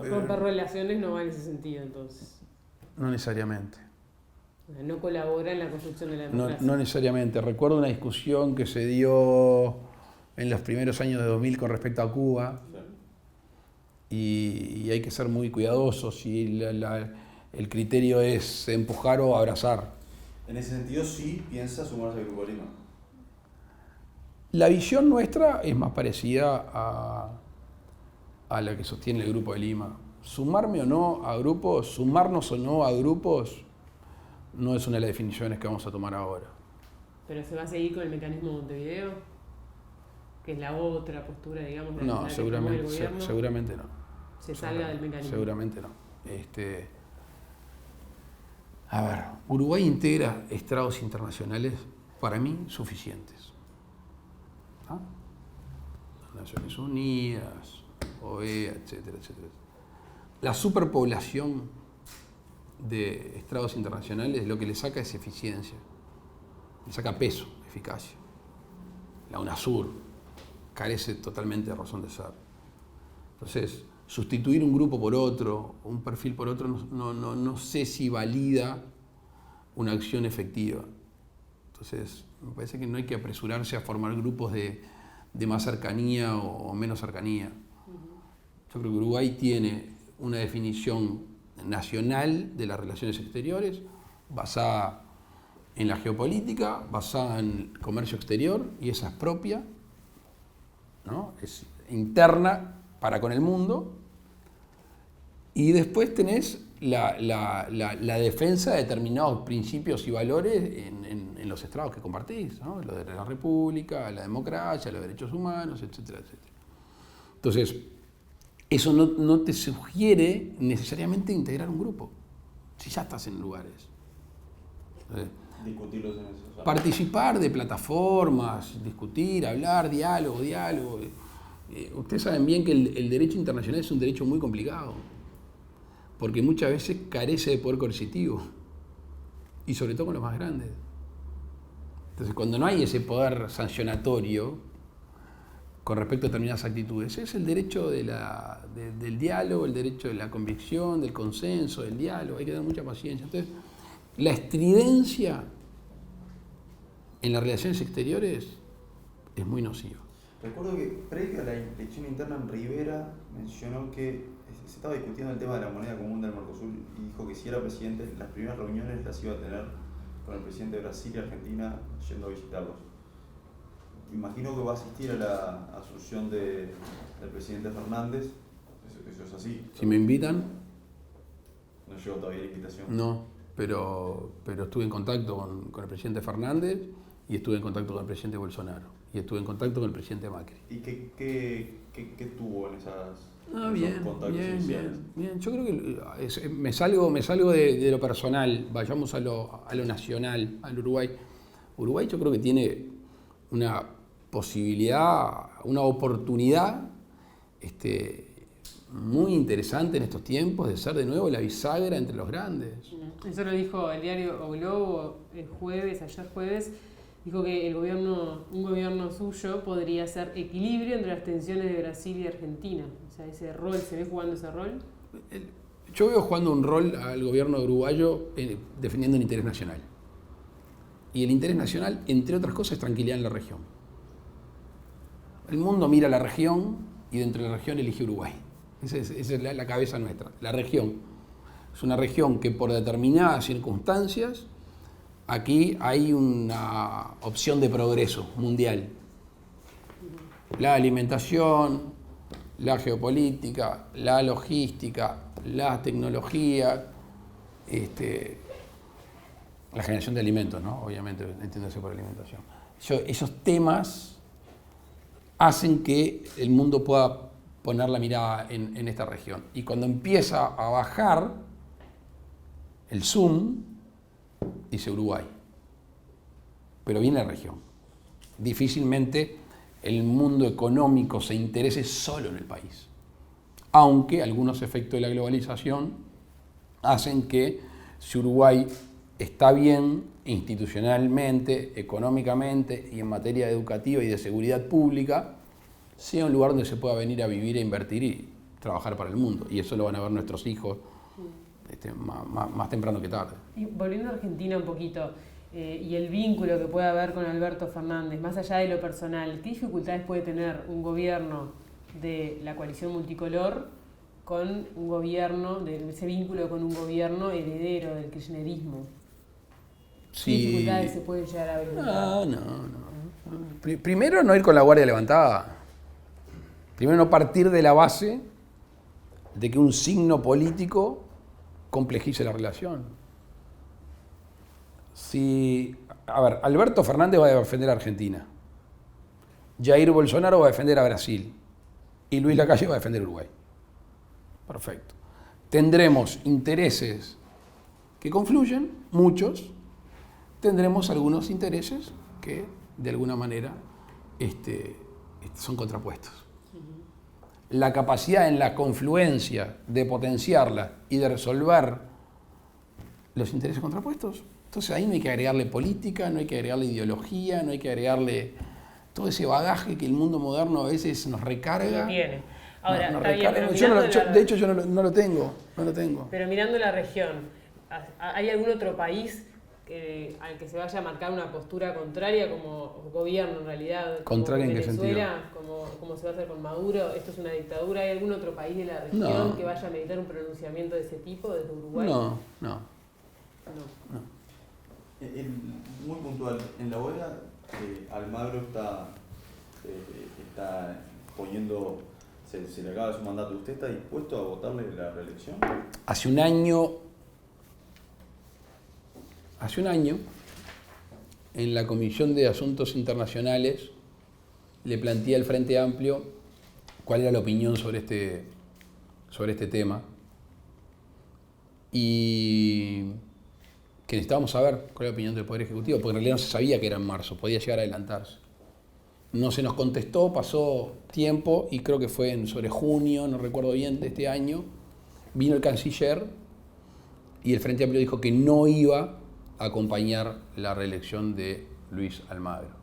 Romper relaciones no va en ese sentido, entonces. No necesariamente. No colabora en la construcción de la democracia. No necesariamente. Recuerdo una discusión que se dio en los primeros años de 2000 con respecto a Cuba. Y hay que ser muy cuidadosos si el criterio es empujar o abrazar. En ese sentido, sí piensa sumarse al Grupo de Lima. La visión nuestra es más parecida a la que sostiene el Grupo de Lima. Sumarme o no a grupos, sumarnos o no a grupos, no es una de las definiciones que vamos a tomar ahora. ¿Pero se va a seguir con el mecanismo de Montevideo? Que es la otra postura, digamos, de No, la seguramente no. Se salga del mecanismo. Seguramente no. A ver, Uruguay integra estrados internacionales, para mí, suficientes. ¿Ah? Naciones Unidas, OEA, etcétera, etcétera. La superpoblación de estrados internacionales lo que le saca es eficiencia, le saca peso, eficacia. La UNASUR carece totalmente de razón de ser. Entonces, sustituir un grupo por otro, un perfil por otro, no sé si valida una acción efectiva. Entonces, me parece que no hay que apresurarse a formar grupos de más cercanía o menos cercanía. Yo creo que Uruguay tiene una definición nacional de las relaciones exteriores basada en la geopolítica, basada en el comercio exterior, y esa es propia, ¿no? Es interna para con el mundo, y después tenés la defensa de determinados principios y valores en los estrados que compartís, ¿no? Lo de la república, la democracia, los derechos humanos, etcétera, etcétera. Entonces, eso no te sugiere necesariamente integrar un grupo, si ya estás en lugares. Discutirlos en eso. Participar de plataformas, discutir, hablar, diálogo. Ustedes saben bien que el derecho internacional es un derecho muy complicado, porque muchas veces carece de poder coercitivo, y sobre todo con los más grandes. Entonces, cuando no hay ese poder sancionatorio con respecto a determinadas actitudes, es el derecho del diálogo, el derecho de la convicción, del consenso, del diálogo. Hay que tener mucha paciencia. Entonces, la estridencia en las relaciones exteriores es muy nociva. Recuerdo que previo a la elección interna en Rivera mencionó que se estaba discutiendo el tema de la moneda común del Mercosur y dijo que si era presidente, las primeras reuniones las iba a tener con el presidente de Brasil y Argentina yendo a visitarlos. Imagino que va a asistir a la asunción del presidente Fernández. Eso es así. Si me invitan. No llegó todavía la invitación. No, pero estuve en contacto con el presidente Fernández, y estuve en contacto con el presidente Bolsonaro, y estuve en contacto con el presidente Macri. ¿Y qué tuvo en esos Bien, contactos iniciales? bien. Yo creo que me salgo de lo personal, vayamos a lo nacional, al Uruguay. Uruguay yo creo que tiene una posibilidad, una oportunidad muy interesante en estos tiempos de ser de nuevo la bisagra entre los grandes. Eso lo dijo el diario O Globo ayer jueves, dijo que un gobierno suyo podría hacer equilibrio entre las tensiones de Brasil y Argentina. O sea, ese rol, ¿se ve jugando ese rol? Yo veo jugando un rol al gobierno uruguayo defendiendo el interés nacional. Y el interés nacional, entre otras cosas, es tranquilidad en la región. El mundo mira la región y dentro de la región elige Uruguay. Esa es la cabeza nuestra. La región es una región que por determinadas circunstancias aquí hay una opción de progreso mundial. La alimentación, la geopolítica, la logística, la tecnología, la generación de alimentos, ¿no? Obviamente, entiéndase por alimentación. Esos temas hacen que el mundo pueda poner la mirada en esta región. Y cuando empieza a bajar el zoom, dice Uruguay. Pero viene la región. Difícilmente el mundo económico se interese solo en el país. Aunque algunos efectos de la globalización hacen que si Uruguay está bien institucionalmente, económicamente y en materia educativa y de seguridad pública, sea un lugar donde se pueda venir a vivir, a invertir y trabajar para el mundo. Y eso lo van a ver nuestros hijos más temprano que tarde. Y volviendo a Argentina un poquito, y el vínculo que puede haber con Alberto Fernández, más allá de lo personal, ¿qué dificultades puede tener un gobierno de la coalición multicolor con un gobierno, de ese vínculo con un gobierno heredero del kirchnerismo? ¿Qué dificultades se pueden llegar a ver? No. Primero, no ir con la guardia levantada. Primero, no partir de la base de que un signo político complejice la relación. Alberto Fernández va a defender a Argentina, Jair Bolsonaro va a defender a Brasil y Luis Lacalle va a defender a Uruguay. Perfecto. Tendremos intereses que confluyen, muchos, tendremos algunos intereses que de alguna manera son contrapuestos. La capacidad en la confluencia de potenciarla y de resolver los intereses contrapuestos. Entonces ahí no hay que agregarle política, no hay que agregarle ideología, no hay que agregarle todo ese bagaje que el mundo moderno a veces nos recarga. Lo tiene. Ahora, nos está bien, recarga. pero De hecho yo no lo tengo. Pero mirando la región, ¿hay algún otro país al que se vaya a marcar una postura contraria como gobierno en realidad? ¿Contraria en qué sentido? Venezuela, como se va a hacer con Maduro, esto es una dictadura. ¿Hay algún otro país de la región que vaya a meditar un pronunciamiento de ese tipo desde Uruguay? No. Muy puntual, en la OEA Almagro está poniendo, se le acaba su mandato. ¿Usted está dispuesto a votarle la reelección? Hace un año, en la Comisión de Asuntos Internacionales, le planteé al Frente Amplio cuál era la opinión sobre este tema. Y que necesitábamos saber cuál era la opinión del Poder Ejecutivo, porque en realidad no se sabía que era en marzo, podía llegar a adelantarse. No se nos contestó, pasó tiempo, y creo que fue sobre junio, no recuerdo bien, de este año, vino el canciller y el Frente Amplio dijo que no iba a acompañar la reelección de Luis Almagro.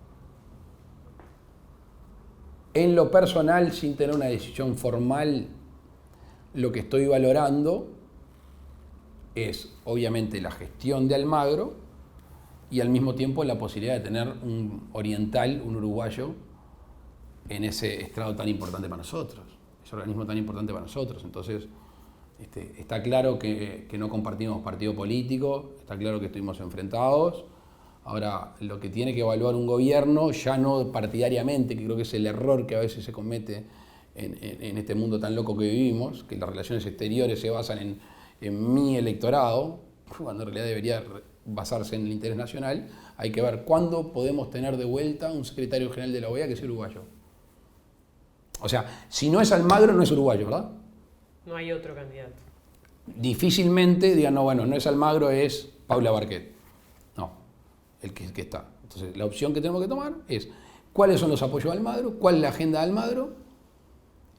En lo personal, sin tener una decisión formal, lo que estoy valorando es obviamente la gestión de Almagro y al mismo tiempo la posibilidad de tener un oriental, un uruguayo, en ese estrado tan importante para nosotros, ese organismo tan importante para nosotros. Entonces, está claro que no compartimos partido político, está claro que estuvimos enfrentados. Ahora, lo que tiene que evaluar un gobierno, ya no partidariamente, que creo que es el error que a veces se comete en este mundo tan loco que vivimos, que las relaciones exteriores se basan en mi electorado, cuando en realidad debería basarse en el interés nacional. Hay que ver cuándo podemos tener de vuelta un secretario general de la OEA que sea uruguayo. O sea, si no es Almagro, no es uruguayo, ¿verdad? No hay otro candidato. Difícilmente digan, no es Almagro, es Paula Barquet. No, el que está. Entonces, la opción que tenemos que tomar es cuáles son los apoyos a Almagro, cuál es la agenda de Almagro,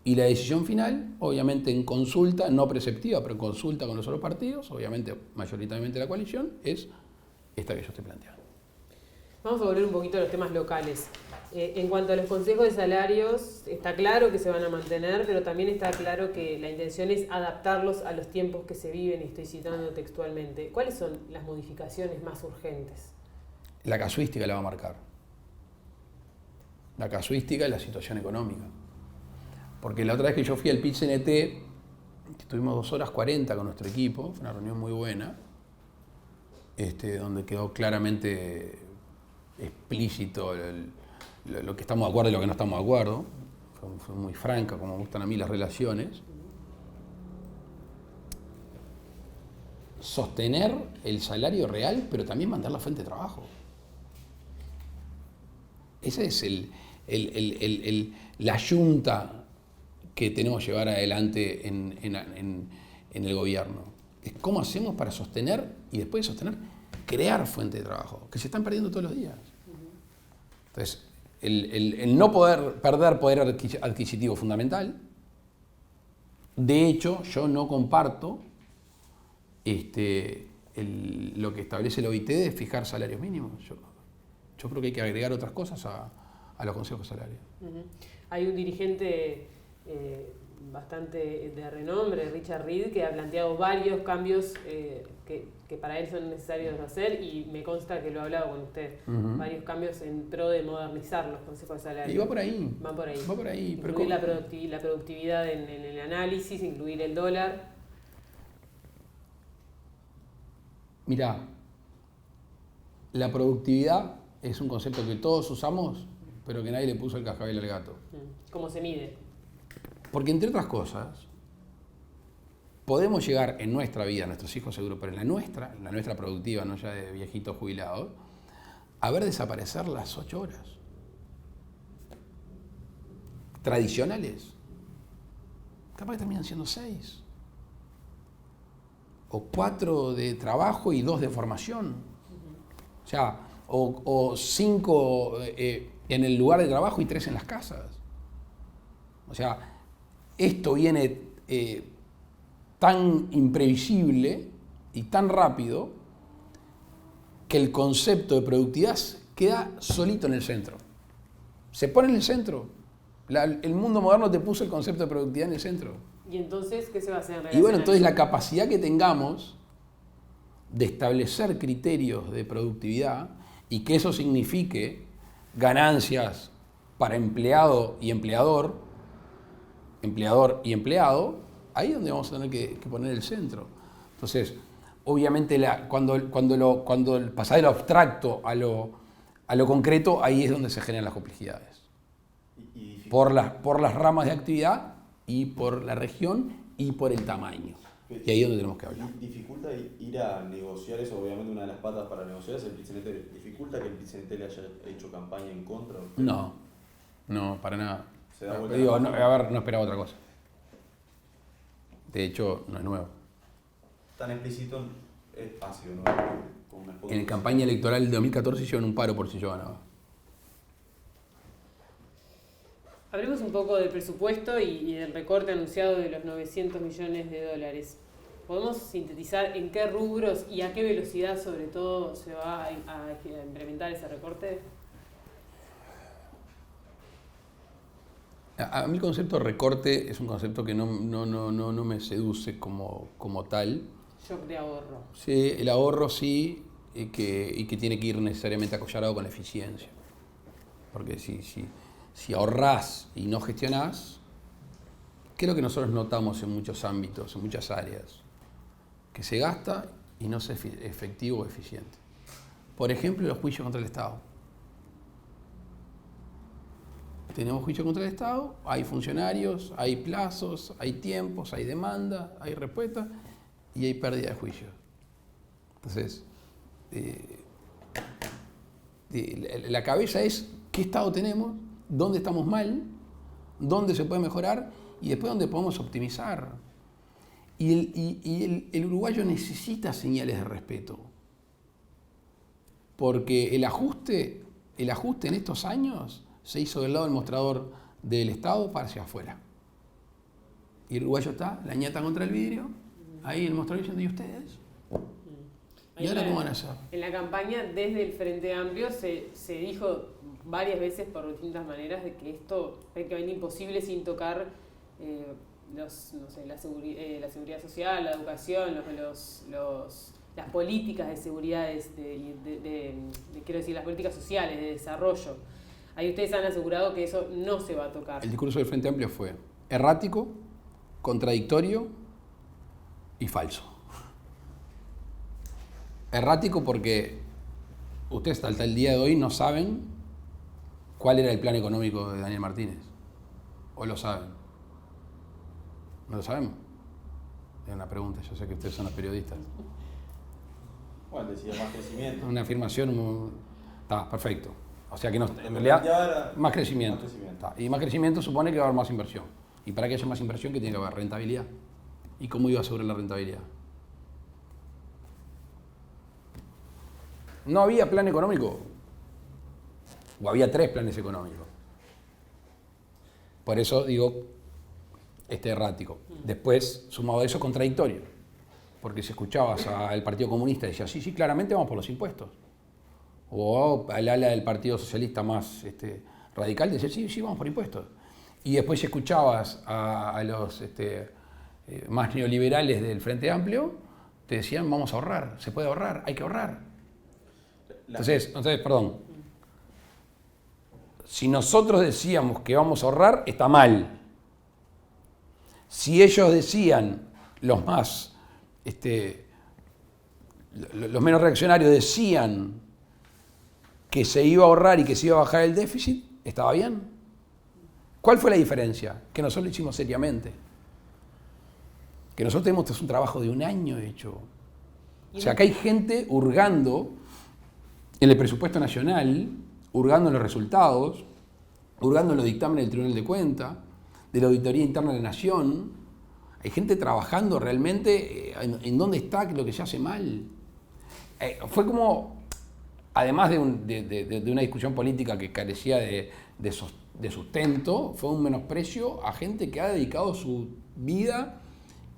y la decisión final, obviamente en consulta, no preceptiva, pero en consulta con los otros partidos, obviamente mayoritariamente la coalición, es esta que yo estoy planteando. Vamos a volver un poquito a los temas locales. En cuanto a los consejos de salarios, está claro que se van a mantener, pero también está claro que la intención es adaptarlos a los tiempos que se viven, y estoy citando textualmente. ¿Cuáles son las modificaciones más urgentes? La casuística la va a marcar. La casuística es la situación económica. Porque la otra vez que yo fui al PIT-CNT, estuvimos 2 horas 40 con nuestro equipo, fue una reunión muy buena, donde quedó claramente explícito lo que estamos de acuerdo y lo que no estamos de acuerdo. Fue muy franca, como me gustan a mí las relaciones. Sostener el salario real, pero también mantener la fuente de trabajo. Esa es la yunta que tenemos que llevar adelante en el gobierno. Es cómo hacemos para sostener y después de sostener, crear fuente de trabajo, que se están perdiendo todos los días. Entonces, el no perder poder adquisitivo fundamental. De hecho, yo no comparto lo que establece el OIT de fijar salarios mínimos. Yo creo que hay que agregar otras cosas a los consejos de salario. Hay un dirigente bastante de renombre, Richard Reed, que ha planteado varios cambios que para él son necesarios hacer, y me consta que lo ha hablado con usted. Varios cambios en pro de modernizar los consejos de salario. Y va por ahí. Va por ahí. Va por ahí. Incluir la productividad en el análisis, incluir el dólar. Mirá, la productividad es un concepto que todos usamos, pero que nadie le puso el cascabel al gato. ¿Cómo se mide? Porque, entre otras cosas, podemos llegar en nuestra vida, nuestros hijos seguro, pero en la nuestra productiva, no ya de viejitos jubilados, a ver desaparecer las 8 horas tradicionales. Capaz que terminan siendo 6 o 4 de trabajo y 2 de formación. O sea, o 5 en el lugar de trabajo y 3 en las casas. O sea, esto viene tan imprevisible y tan rápido que el concepto de productividad queda solito en el centro. Se pone en el centro. El mundo moderno te puso el concepto de productividad en el centro. ¿Y entonces qué se va a hacer en relación? Y bueno, entonces la capacidad que tengamos de establecer criterios de productividad y que eso signifique ganancias para empleado y empleador, empleador y empleado, ahí es donde vamos a tener que poner el centro. Entonces, obviamente cuando pasar de lo abstracto a lo concreto, ahí es donde se generan las complejidades. Por las ramas de actividad y por la región y por el tamaño. Y ahí es donde tenemos que hablar. ¿Dificulta ir a negociar eso? Obviamente una de las patas para negociar es el PIT-CNT. ¿Dificulta que el PIT-CNT le haya hecho campaña en contra? No, para nada. ¿Se da vuelta? Digo, no esperaba otra cosa. De hecho, no es nuevo. Tan explícito ha sido, ¿no? En la campaña electoral del 2014 hicieron un paro por si yo ganaba. Hablemos un poco del presupuesto y del recorte anunciado de los 900 millones de dólares. ¿Podemos sintetizar en qué rubros y a qué velocidad, sobre todo, se va a implementar ese recorte? A mí el concepto de recorte es un concepto que no me seduce como tal. Shock de ahorro. Sí, el ahorro sí, y que tiene que ir necesariamente acollarado con la eficiencia. Porque si ahorrás y no gestionás, ¿qué es lo que nosotros notamos en muchos ámbitos, en muchas áreas? Que se gasta y no es efectivo o eficiente. Por ejemplo, los juicios contra el Estado. Tenemos juicio contra el Estado, hay funcionarios, hay plazos, hay tiempos, hay demanda, hay respuesta y hay pérdida de juicio. Entonces, la cabeza es qué Estado tenemos, dónde estamos mal, dónde se puede mejorar y después dónde podemos optimizar. Y el uruguayo necesita señales de respeto. Porque el ajuste en estos años se hizo del lado del mostrador del Estado para hacia afuera. Y el uruguayo está, la ñata contra el vidrio, ahí el mostrador diciendo, ¿y ustedes? ¿Y ahora cómo van a hacer? En la campaña, desde el Frente Amplio, se dijo varias veces por distintas maneras de que esto es prácticamente imposible sin tocar la seguridad social, la educación, las políticas de seguridad, quiero decir, las políticas sociales, de desarrollo. Ahí ustedes han asegurado que eso no se va a tocar. El discurso del Frente Amplio fue errático, contradictorio y falso. Errático porque ustedes hasta el día de hoy no saben cuál era el plan económico de Daniel Martínez. ¿O lo saben? ¿No lo sabemos? Es una pregunta, yo sé que ustedes son los periodistas. Bueno, decía más crecimiento. Una afirmación, está perfecto. O sea que no, en realidad, más crecimiento. Y más crecimiento supone que va a haber más inversión. Y para que haya más inversión, ¿qué tiene que haber? Rentabilidad. ¿Y cómo iba a asegurar la rentabilidad? No había plan económico. O había 3 planes económicos. Por eso digo, errático. Después, sumado a eso, contradictorio. Porque si escuchabas al Partido Comunista y decía, sí, claramente vamos por los impuestos. O al ala del Partido Socialista más radical decía, sí, vamos por impuestos. Y después si escuchabas a los más neoliberales del Frente Amplio, te decían, vamos a ahorrar, se puede ahorrar, hay que ahorrar. Entonces, perdón, si nosotros decíamos que vamos a ahorrar, está mal. Si ellos decían, los menos reaccionarios decían que se iba a ahorrar y que se iba a bajar el déficit, estaba bien. ¿Cuál fue la diferencia? Que nosotros lo hicimos seriamente. Que nosotros tenemos un trabajo de un año hecho. O sea, acá hay gente hurgando en el presupuesto nacional, hurgando en los resultados, hurgando en los dictámenes del Tribunal de Cuentas, de la Auditoría Interna de la Nación. Hay gente trabajando realmente en dónde está lo que se hace mal. Fue como, además de una discusión política que carecía de sustento, fue un menosprecio a gente que ha dedicado su vida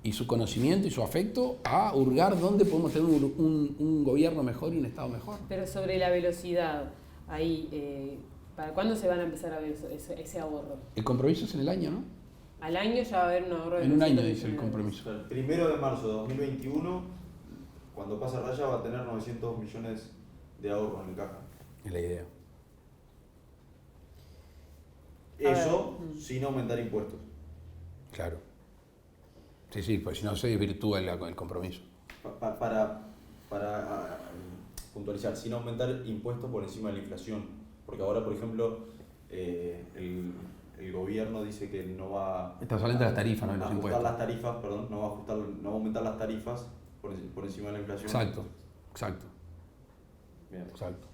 y su conocimiento y su afecto a hurgar dónde podemos tener un gobierno mejor y un Estado mejor. Pero sobre la velocidad, ahí, ¿para cuándo se van a empezar a ver ese ahorro? El compromiso es en el año, ¿no? Al año ya va a haber un ahorro de En un año 900 dice el millones. compromiso. O sea, el 1 de marzo de 2021, cuando pase raya, va a tener 900 millones de ahorros en caja. Es la idea. Eso sin aumentar impuestos. Claro. Sí, pues si no se desvirtúa el compromiso. Para puntualizar, sin aumentar impuestos por encima de la inflación. Porque ahora, por ejemplo, el gobierno dice que no va Está solamente las tarifas, no los ajustar impuestos. las tarifas, perdón, no va a aumentar las tarifas por encima de la inflación. Exacto. Bien. Exacto.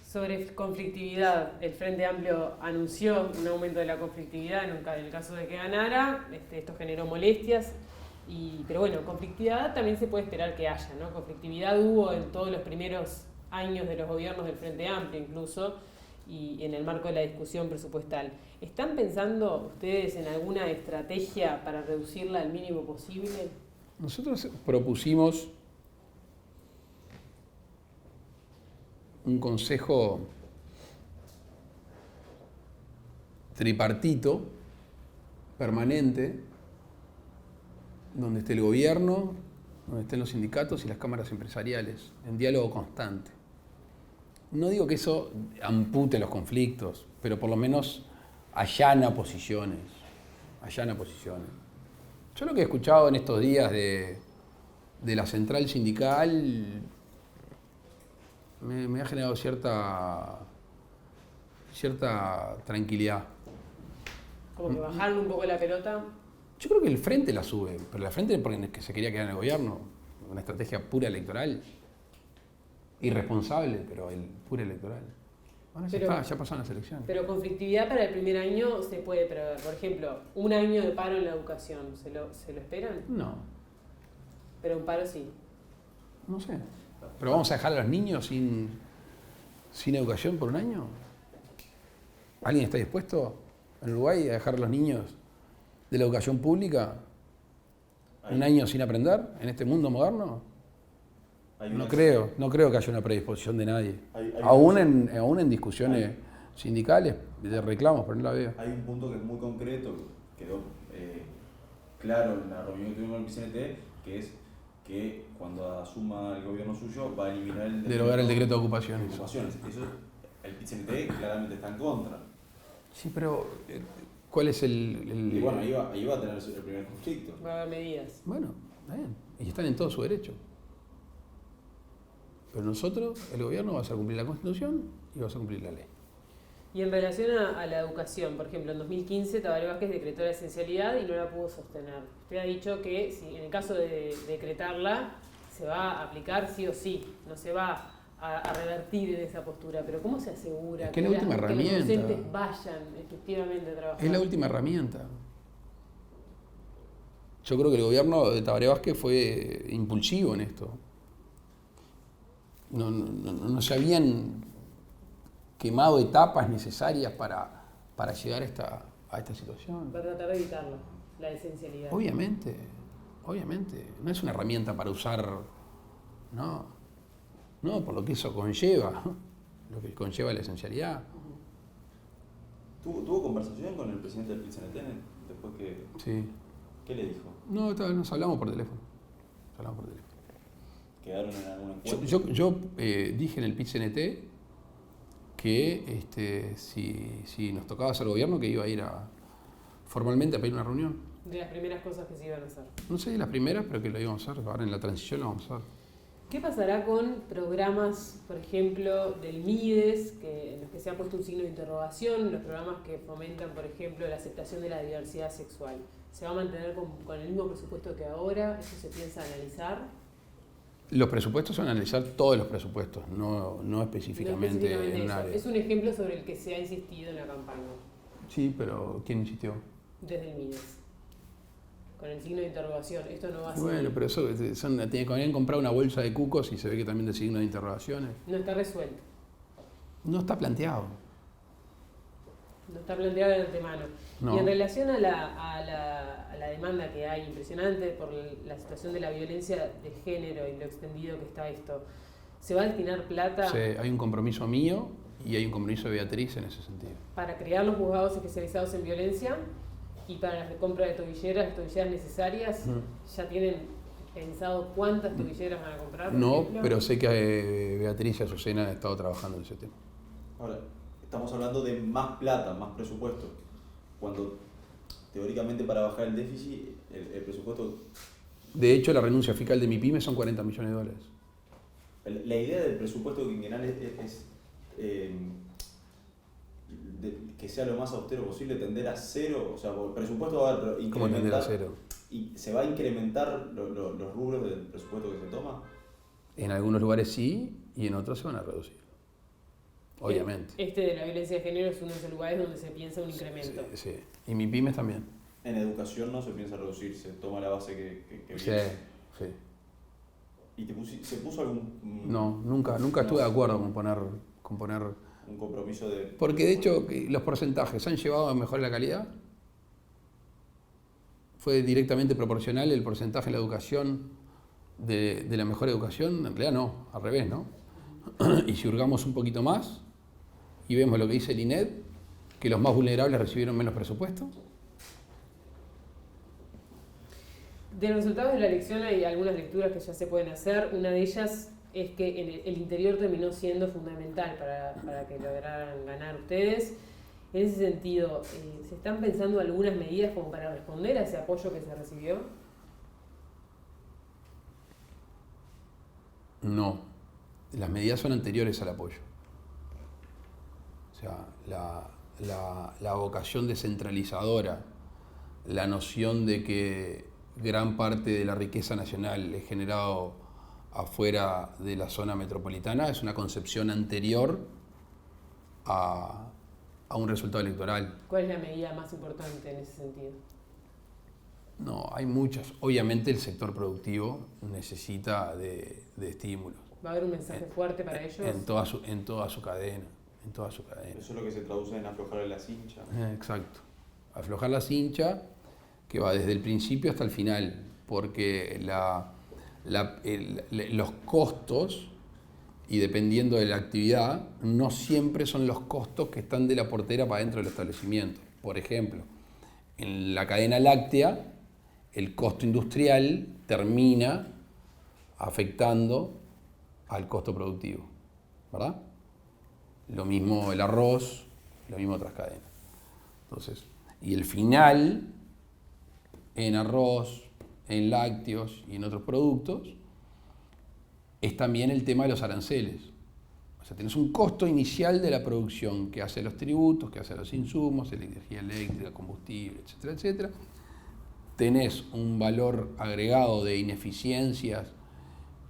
Sobre conflictividad, el Frente Amplio anunció un aumento de la conflictividad en el caso de que ganara. Esto generó molestias, pero bueno, conflictividad también se puede esperar que haya, ¿no? Conflictividad hubo en todos los primeros años de los gobiernos del Frente Amplio incluso, y en el marco de la discusión presupuestal. ¿Están pensando ustedes en alguna estrategia para reducirla al mínimo posible? Nosotros propusimos un consejo tripartito, permanente, donde esté el gobierno, donde estén los sindicatos y las cámaras empresariales, en diálogo constante. No digo que eso ampute los conflictos, pero por lo menos allana posiciones. Yo lo que he escuchado en estos días de la central sindical me ha generado cierta tranquilidad. Como que bajarle un poco la pelota. Yo creo que el Frente la sube, pero la Frente porque se quería quedar en el gobierno, una estrategia pura electoral, irresponsable, pero pura electoral. Bueno, ya pasaron las elecciones. Pero conflictividad para el primer año se puede prever. Por ejemplo, un año de paro en la educación, ¿se lo esperan? No, Pero un paro sí. no sé. ¿Pero vamos a dejar a los niños sin educación por un año? ¿Alguien está dispuesto en Uruguay a dejar a los niños de la educación pública un año sin aprender en este mundo moderno? No creo que haya una predisposición de nadie. Aún en discusiones sindicales de reclamos, pero no la veo. Hay un punto que es muy concreto, quedó claro en la reunión que tuvimos en el PCNT, que es que cuando asuma el gobierno suyo va a eliminar derogar el decreto de ocupaciones. Eso, el PCNT claramente está en contra. Sí, pero ¿cuál es Y bueno, ahí va a tener el primer conflicto. Va a haber medidas. Bueno, está bien. Y están en todo su derecho. Pero nosotros, el gobierno, va a hacer cumplir la Constitución y va a hacer cumplir la ley. Y en relación a la educación, por ejemplo, en 2015 Tabaré Vázquez decretó la esencialidad y no la pudo sostener. Usted ha dicho que si en el caso de decretarla se va a aplicar sí o sí, no se va a revertir en esa postura. Pero ¿cómo se asegura que es la última herramienta. Los docentes vayan efectivamente a trabajar? Es la última herramienta. Yo creo que el gobierno de Tabaré Vázquez fue impulsivo en esto. No se habían quemado etapas necesarias para llegar a esta situación. Va a tratar de evitarlo, la esencialidad. Obviamente. No es una herramienta para usar, no, por lo que eso conlleva, lo que conlleva la esencialidad. ¿Tuvo conversación con el presidente del PCNT después que...? Sí. ¿Qué le dijo? No, nos hablamos por teléfono. ¿Quedaron en algún encuentro? Yo dije en el PCNT que si nos tocaba hacer gobierno, que iba a ir formalmente a pedir una reunión. De las primeras cosas que se iban a hacer. No sé de las primeras, pero que lo íbamos a hacer. Ahora en la transición lo vamos a hacer. ¿Qué pasará con programas, por ejemplo, del MIDES, en los que se ha puesto un signo de interrogación, los programas que fomentan, por ejemplo, la aceptación de la diversidad sexual? ¿Se va a mantener con el mismo presupuesto que ahora? ¿Eso se piensa analizar? Los presupuestos son analizar todos los presupuestos, no específicamente en un área. Es un ejemplo sobre el que se ha insistido en la campaña. Sí, pero ¿quién insistió? Desde el MIDES. con el signo de interrogación. Esto no va a ser... Bueno, pero eso, habían comprado una bolsa de cucos y se ve que también de signo de interrogaciones. No está resuelto. No está planteado. No está planteado de antemano. No. Y en relación a la demanda que hay impresionante por la situación de la violencia de género y lo extendido que está esto, ¿se va a destinar plata Sí, hay un compromiso mío y hay un compromiso de Beatriz en ese sentido. para crear los juzgados especializados en violencia y para la compra de tobilleras, las tobilleras necesarias? ¿Ya tienen pensado cuántas tobilleras van a comprar? por No, ejemplo? pero sé que Beatriz y Azucena han estado trabajando en ese tema. Ahora, estamos hablando de más plata, más presupuesto. Cuando teóricamente para bajar el déficit, el presupuesto... De hecho, la renuncia fiscal de mi pyme son $40 millones. La idea del presupuesto quinquenal es que sea lo más austero posible, tender a cero. O sea, el presupuesto va a incrementar. ¿Cómo tender a cero? ¿Y se va a incrementar los rubros del presupuesto que se toma? En algunos lugares sí y en otros se van a reducir. Obviamente. Este de la violencia de género es uno de esos lugares donde se piensa un incremento. Sí. Y mi pymes también. En educación no se piensa reducir, se toma la base que Sí, viene. sí. ¿Y se puso algún No, nunca estuve de acuerdo con poner un compromiso de...? Porque de hecho los porcentajes han llevado a mejorar la calidad. Fue directamente proporcional el porcentaje en la educación de la mejor educación. En realidad no, al revés, ¿no? Y si hurgamos un poquito más y vemos lo que dice el INED, que los más vulnerables recibieron menos presupuesto. De los resultados de la elección hay algunas lecturas que ya se pueden hacer. Una de ellas es que el interior terminó siendo fundamental para que lograran ganar ustedes. En ese sentido, ¿se están pensando algunas medidas como para responder a ese apoyo que se recibió? No, las medidas son anteriores al apoyo. O sea, la vocación descentralizadora, la noción de que gran parte de la riqueza nacional es generado afuera de la zona metropolitana es una concepción anterior a un resultado electoral. ¿Cuál es la medida más importante en ese sentido? No, hay muchas. Obviamente el sector productivo necesita de estímulos. ¿Va a haber un mensaje fuerte para ellos? En toda su cadena. Eso es lo que se traduce en aflojar la cincha. Exacto. Aflojar la cincha, que va desde el principio hasta el final, porque los costos, y dependiendo de la actividad, no siempre son los costos que están de la portera para dentro del establecimiento. Por ejemplo, en la cadena láctea, el costo industrial termina afectando al costo productivo, ¿verdad? Lo mismo el arroz, lo mismo otras cadenas. Entonces, y el final, en arroz, en lácteos y en otros productos, es también el tema de los aranceles. O sea, tenés un costo inicial de la producción que hace los tributos, que hace los insumos, energía eléctrica, combustible, etcétera, etcétera. Tenés un valor agregado de ineficiencias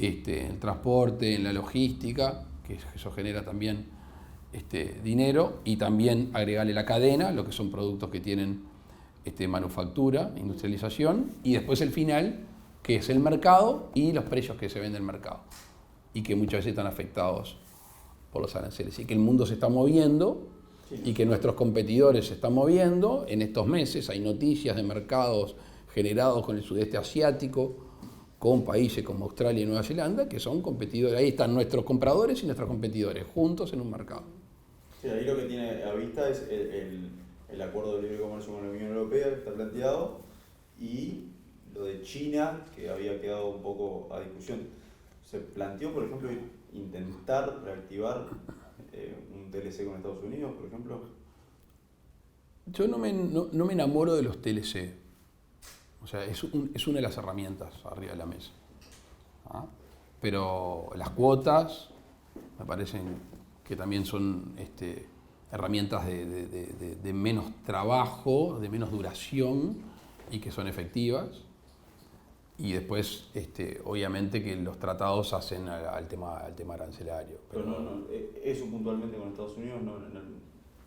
en el transporte, en la logística, que eso genera también dinero, y también agregarle la cadena, lo que son productos que tienen manufactura, industrialización, y después el final, que es el mercado y los precios que se venden en el mercado, y que muchas veces están afectados por los aranceles. Y que el mundo se está moviendo, y que nuestros competidores se están moviendo. En estos meses hay noticias de mercados generados con el sudeste asiático, con países como Australia y Nueva Zelanda, que son competidores. Ahí están nuestros compradores y nuestros competidores, juntos en un mercado. Sí, ahí lo que tiene a vista es el acuerdo de libre comercio con la Unión Europea que está planteado, y lo de China, que había quedado un poco a discusión. Se planteó, por ejemplo, intentar reactivar un TLC con Estados Unidos, por ejemplo. Yo no me enamoro de los TLC. O sea, es una de las herramientas arriba de la mesa. ¿Ah? Pero las cuotas me parecen que también son herramientas de menos trabajo, de menos duración, y que son efectivas. Y después, obviamente, que los tratados hacen al tema arancelario. Pero no, eso puntualmente con Estados Unidos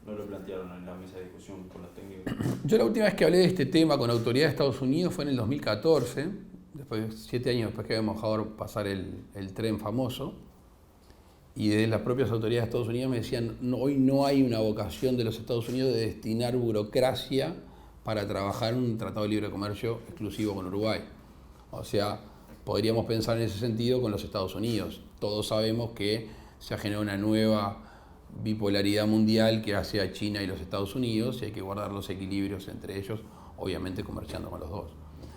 no lo plantearon en la mesa de discusión con los técnicos. Yo la última vez que hablé de este tema con autoridades de Estados Unidos fue en el 2014, después, 7 años después que habíamos dejado pasar el tren famoso, y de las propias autoridades de Estados Unidos me decían, hoy no hay una vocación de los Estados Unidos de destinar burocracia para trabajar en un tratado de libre comercio exclusivo con Uruguay. O sea, podríamos pensar en ese sentido con los Estados Unidos. Todos sabemos que se ha generado una nueva bipolaridad mundial que hace a China y los Estados Unidos y hay que guardar los equilibrios entre ellos, obviamente comerciando con los dos.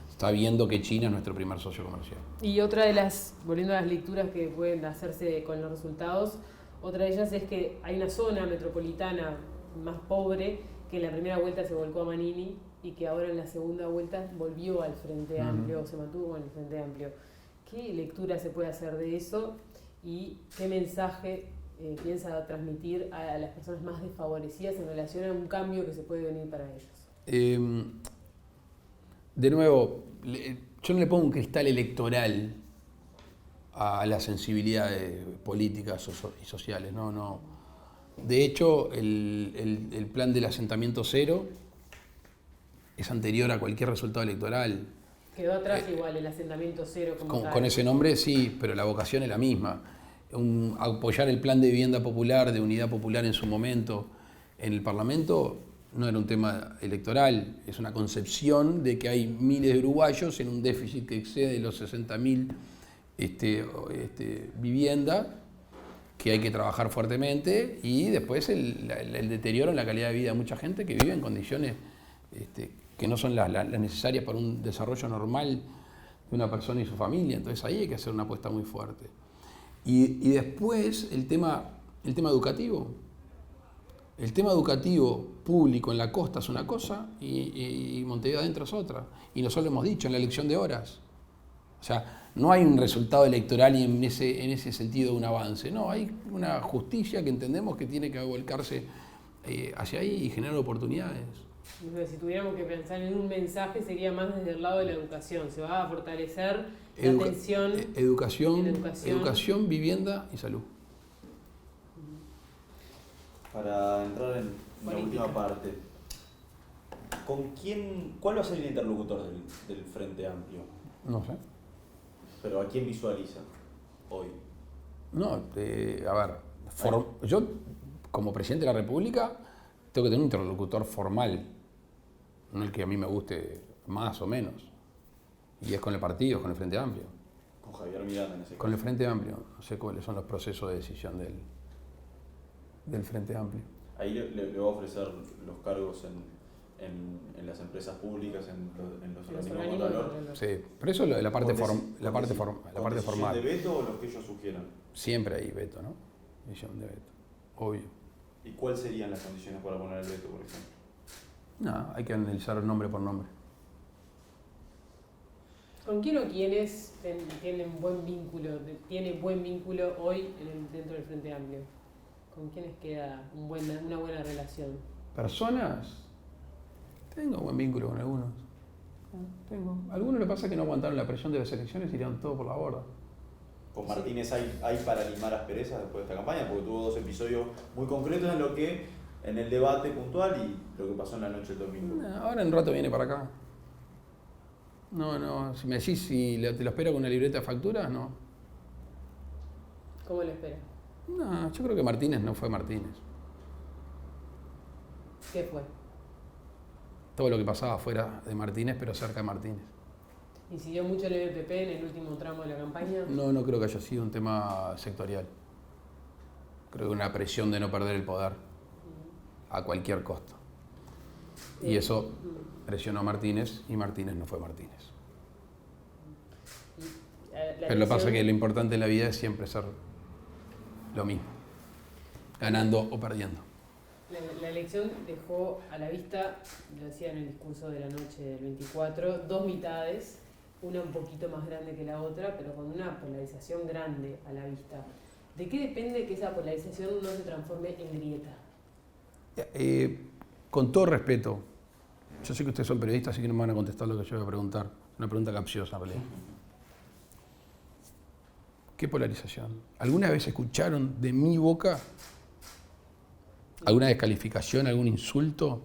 Está viendo que China es nuestro primer socio comercial. Y otra de las, volviendo a las lecturas que pueden hacerse con los resultados, otra de ellas es que hay una zona metropolitana más pobre que en la primera vuelta se volcó a Manini y que ahora en la segunda vuelta volvió al Frente Amplio, o se mantuvo en el Frente Amplio. ¿Qué lectura se puede hacer de eso y qué mensaje piensa transmitir a las personas más desfavorecidas en relación a un cambio que se puede venir para ellos? De nuevo, yo no le pongo un cristal electoral a las sensibilidades políticas y sociales, no. De hecho, el plan del asentamiento cero es anterior a cualquier resultado electoral. Quedó atrás igual el asentamiento cero como tal. Con ese nombre sí, pero la vocación es la misma. Apoyar el plan de vivienda popular, de unidad popular en su momento en el Parlamento, no era un tema electoral, es una concepción de que hay miles de uruguayos en un déficit que excede los 60.000 viviendas, que hay que trabajar fuertemente, y después el deterioro en la calidad de vida de mucha gente que vive en condiciones que no son las necesarias para un desarrollo normal de una persona y su familia. Entonces ahí hay que hacer una apuesta muy fuerte. Y después el tema educativo. El tema educativo público en la costa es una cosa y Montevideo adentro es otra. Y nosotros lo hemos dicho en la elección de horas. O sea, no hay un resultado electoral y en ese sentido un avance. No, hay una justicia que entendemos que tiene que volcarse hacia ahí y generar oportunidades. Si tuviéramos que pensar en un mensaje sería más desde el lado de la educación. Se va a fortalecer la atención educación, vivienda y salud. Para entrar en la última parte, ¿cuál va a ser el interlocutor del Frente Amplio? No sé. ¿Pero a quién visualiza hoy? No, a ver, yo como presidente de la República tengo que tener un interlocutor formal, no el que a mí me guste más o menos, y es con el partido, con el Frente Amplio. Con Javier Miranda en ese caso. Con el Frente Amplio, no sé cuáles son los procesos de decisión del Frente Amplio. Ahí le va a ofrecer los cargos en las empresas públicas, en los organismos de valor. Sí, pero eso es la parte formal. ¿De veto o los que ellos sugieran? Siempre hay veto, ¿no? Decisión de veto, obvio. ¿Y cuáles serían las condiciones para poner el veto, por ejemplo? No, hay que analizar nombre por nombre. ¿Con quién o quiénes tiene buen vínculo hoy dentro del Frente Amplio? ¿Con quiénes queda una buena relación? ¿Personas? Tengo buen vínculo con algunos. Tengo. Algunos le pasa que no aguantaron la presión de las elecciones y tiraron todo por la borda. ¿Con Martínez hay para limar asperezas después de esta campaña? Porque tuvo 2 episodios muy concretos en el debate puntual y lo que pasó en la noche del domingo. Ahora en un rato viene para acá. No, si me decís si te lo espero con una libreta de facturas, no. ¿Cómo lo espera? No, yo creo que Martínez no fue Martínez. ¿Qué fue? Todo lo que pasaba fuera de Martínez, pero cerca de Martínez. ¿Incidió mucho el EPP en el último tramo de la campaña? No creo que haya sido un tema sectorial. Creo que una presión de no perder el poder a cualquier costo. Y eso presionó a Martínez y Martínez no fue Martínez. Pero lo que pasa es que lo importante en la vida es siempre ser lo mismo, ganando o perdiendo. La elección dejó a la vista, lo decía en el discurso de la noche del 24, 2 mitades, una un poquito más grande que la otra, pero con una polarización grande a la vista. ¿De qué depende que esa polarización no se transforme en grieta? Con todo respeto, yo sé que ustedes son periodistas, así que no me van a contestar lo que yo voy a preguntar. Una pregunta capciosa, en realidad. ¿Qué polarización? ¿Alguna vez escucharon de mi boca ¿Alguna descalificación, algún insulto?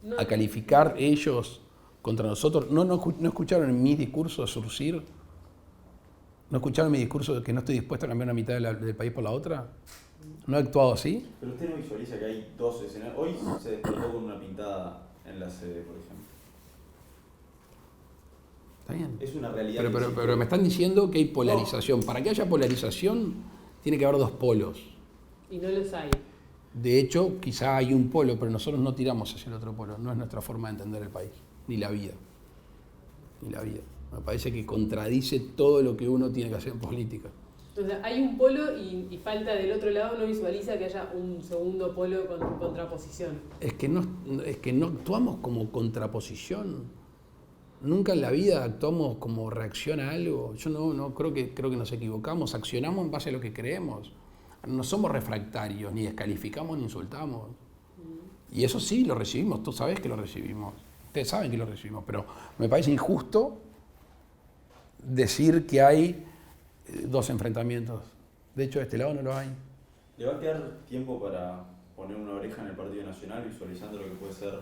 No, ¿A calificar ellos contra nosotros? ¿No escucharon en mis discursos surcir? ¿No escucharon mi discurso de que no estoy dispuesto a cambiar una mitad del país por la otra? ¿No he actuado así? Pero usted no visualiza que hay dos escenarios. Hoy se despertó con una pintada en la sede, por ejemplo. Está bien. Es una realidad. Pero me están diciendo que hay polarización. Para que haya polarización, tiene que haber dos polos. y no los hay. De hecho, quizá hay un polo, pero nosotros no tiramos hacia el otro polo. No es nuestra forma de entender el país, ni la vida. Ni la vida. Me parece que contradice todo lo que uno tiene que hacer en política. Entonces, hay un polo y falta del otro lado, no visualiza que haya un segundo polo con contraposición. Es que no actuamos como contraposición. Nunca en la vida actuamos como reacción a algo. Yo no creo que nos equivocamos. Accionamos en base a lo que creemos. No somos refractarios, ni descalificamos ni insultamos. Y eso sí lo recibimos. Tú sabes que lo recibimos. Ustedes saben que lo recibimos. Pero me parece injusto decir que hay dos enfrentamientos. De hecho, de este lado no lo hay. ¿Le va a quedar tiempo para poner una oreja en el Partido Nacional visualizando lo que puede ser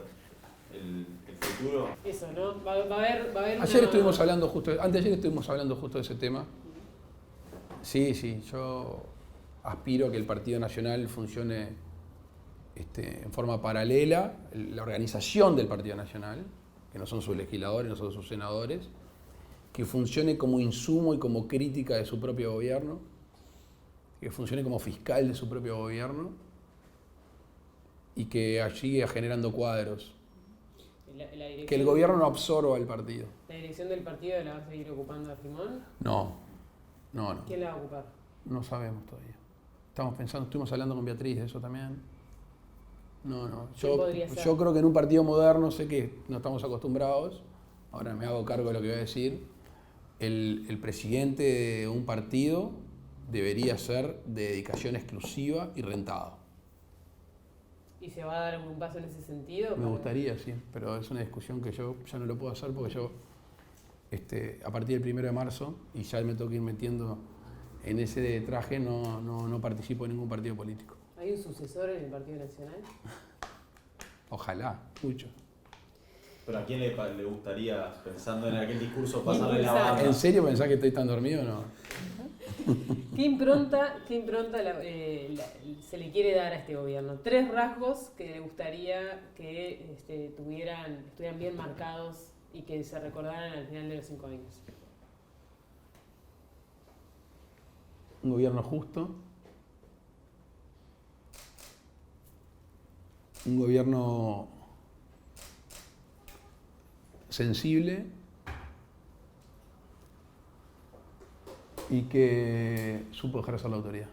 el futuro? Eso, ¿no? Va a haber Anteayer estuvimos hablando justo de ese tema. Sí, yo aspiro a que el Partido Nacional funcione en forma paralela, la organización del Partido Nacional, que no son sus legisladores, no son sus senadores, que funcione como insumo y como crítica de su propio gobierno, que funcione como fiscal de su propio gobierno y que siga generando cuadros. Que el gobierno no absorba el partido. ¿La dirección del partido la va a seguir ocupando Argimón? No. ¿Quién la va a ocupar? No sabemos todavía. Estuvimos hablando con Beatriz de eso también. Yo creo que en un partido moderno, sé que no estamos acostumbrados, ahora me hago cargo de lo que voy a decir, el presidente de un partido debería ser de dedicación exclusiva y rentado. ¿Y se va a dar algún paso en ese sentido? Me gustaría, sí, pero es una discusión que yo ya no lo puedo hacer porque yo, a partir del 1 de marzo, y ya me tengo que ir metiendo en ese traje, no participo en ningún partido político. ¿Hay un sucesor en el Partido Nacional? Ojalá, mucho. ¿Pero a quién le gustaría, pensando en aquel discurso, pasarle la banda? ¿En serio pensás que estoy tan dormido o no? ¿Qué impronta se le quiere dar a este gobierno? 3 rasgos que le gustaría que estuvieran bien marcados y que se recordaran al final de los 5 años. Un gobierno justo, un gobierno sensible y que supo ejercer la autoridad.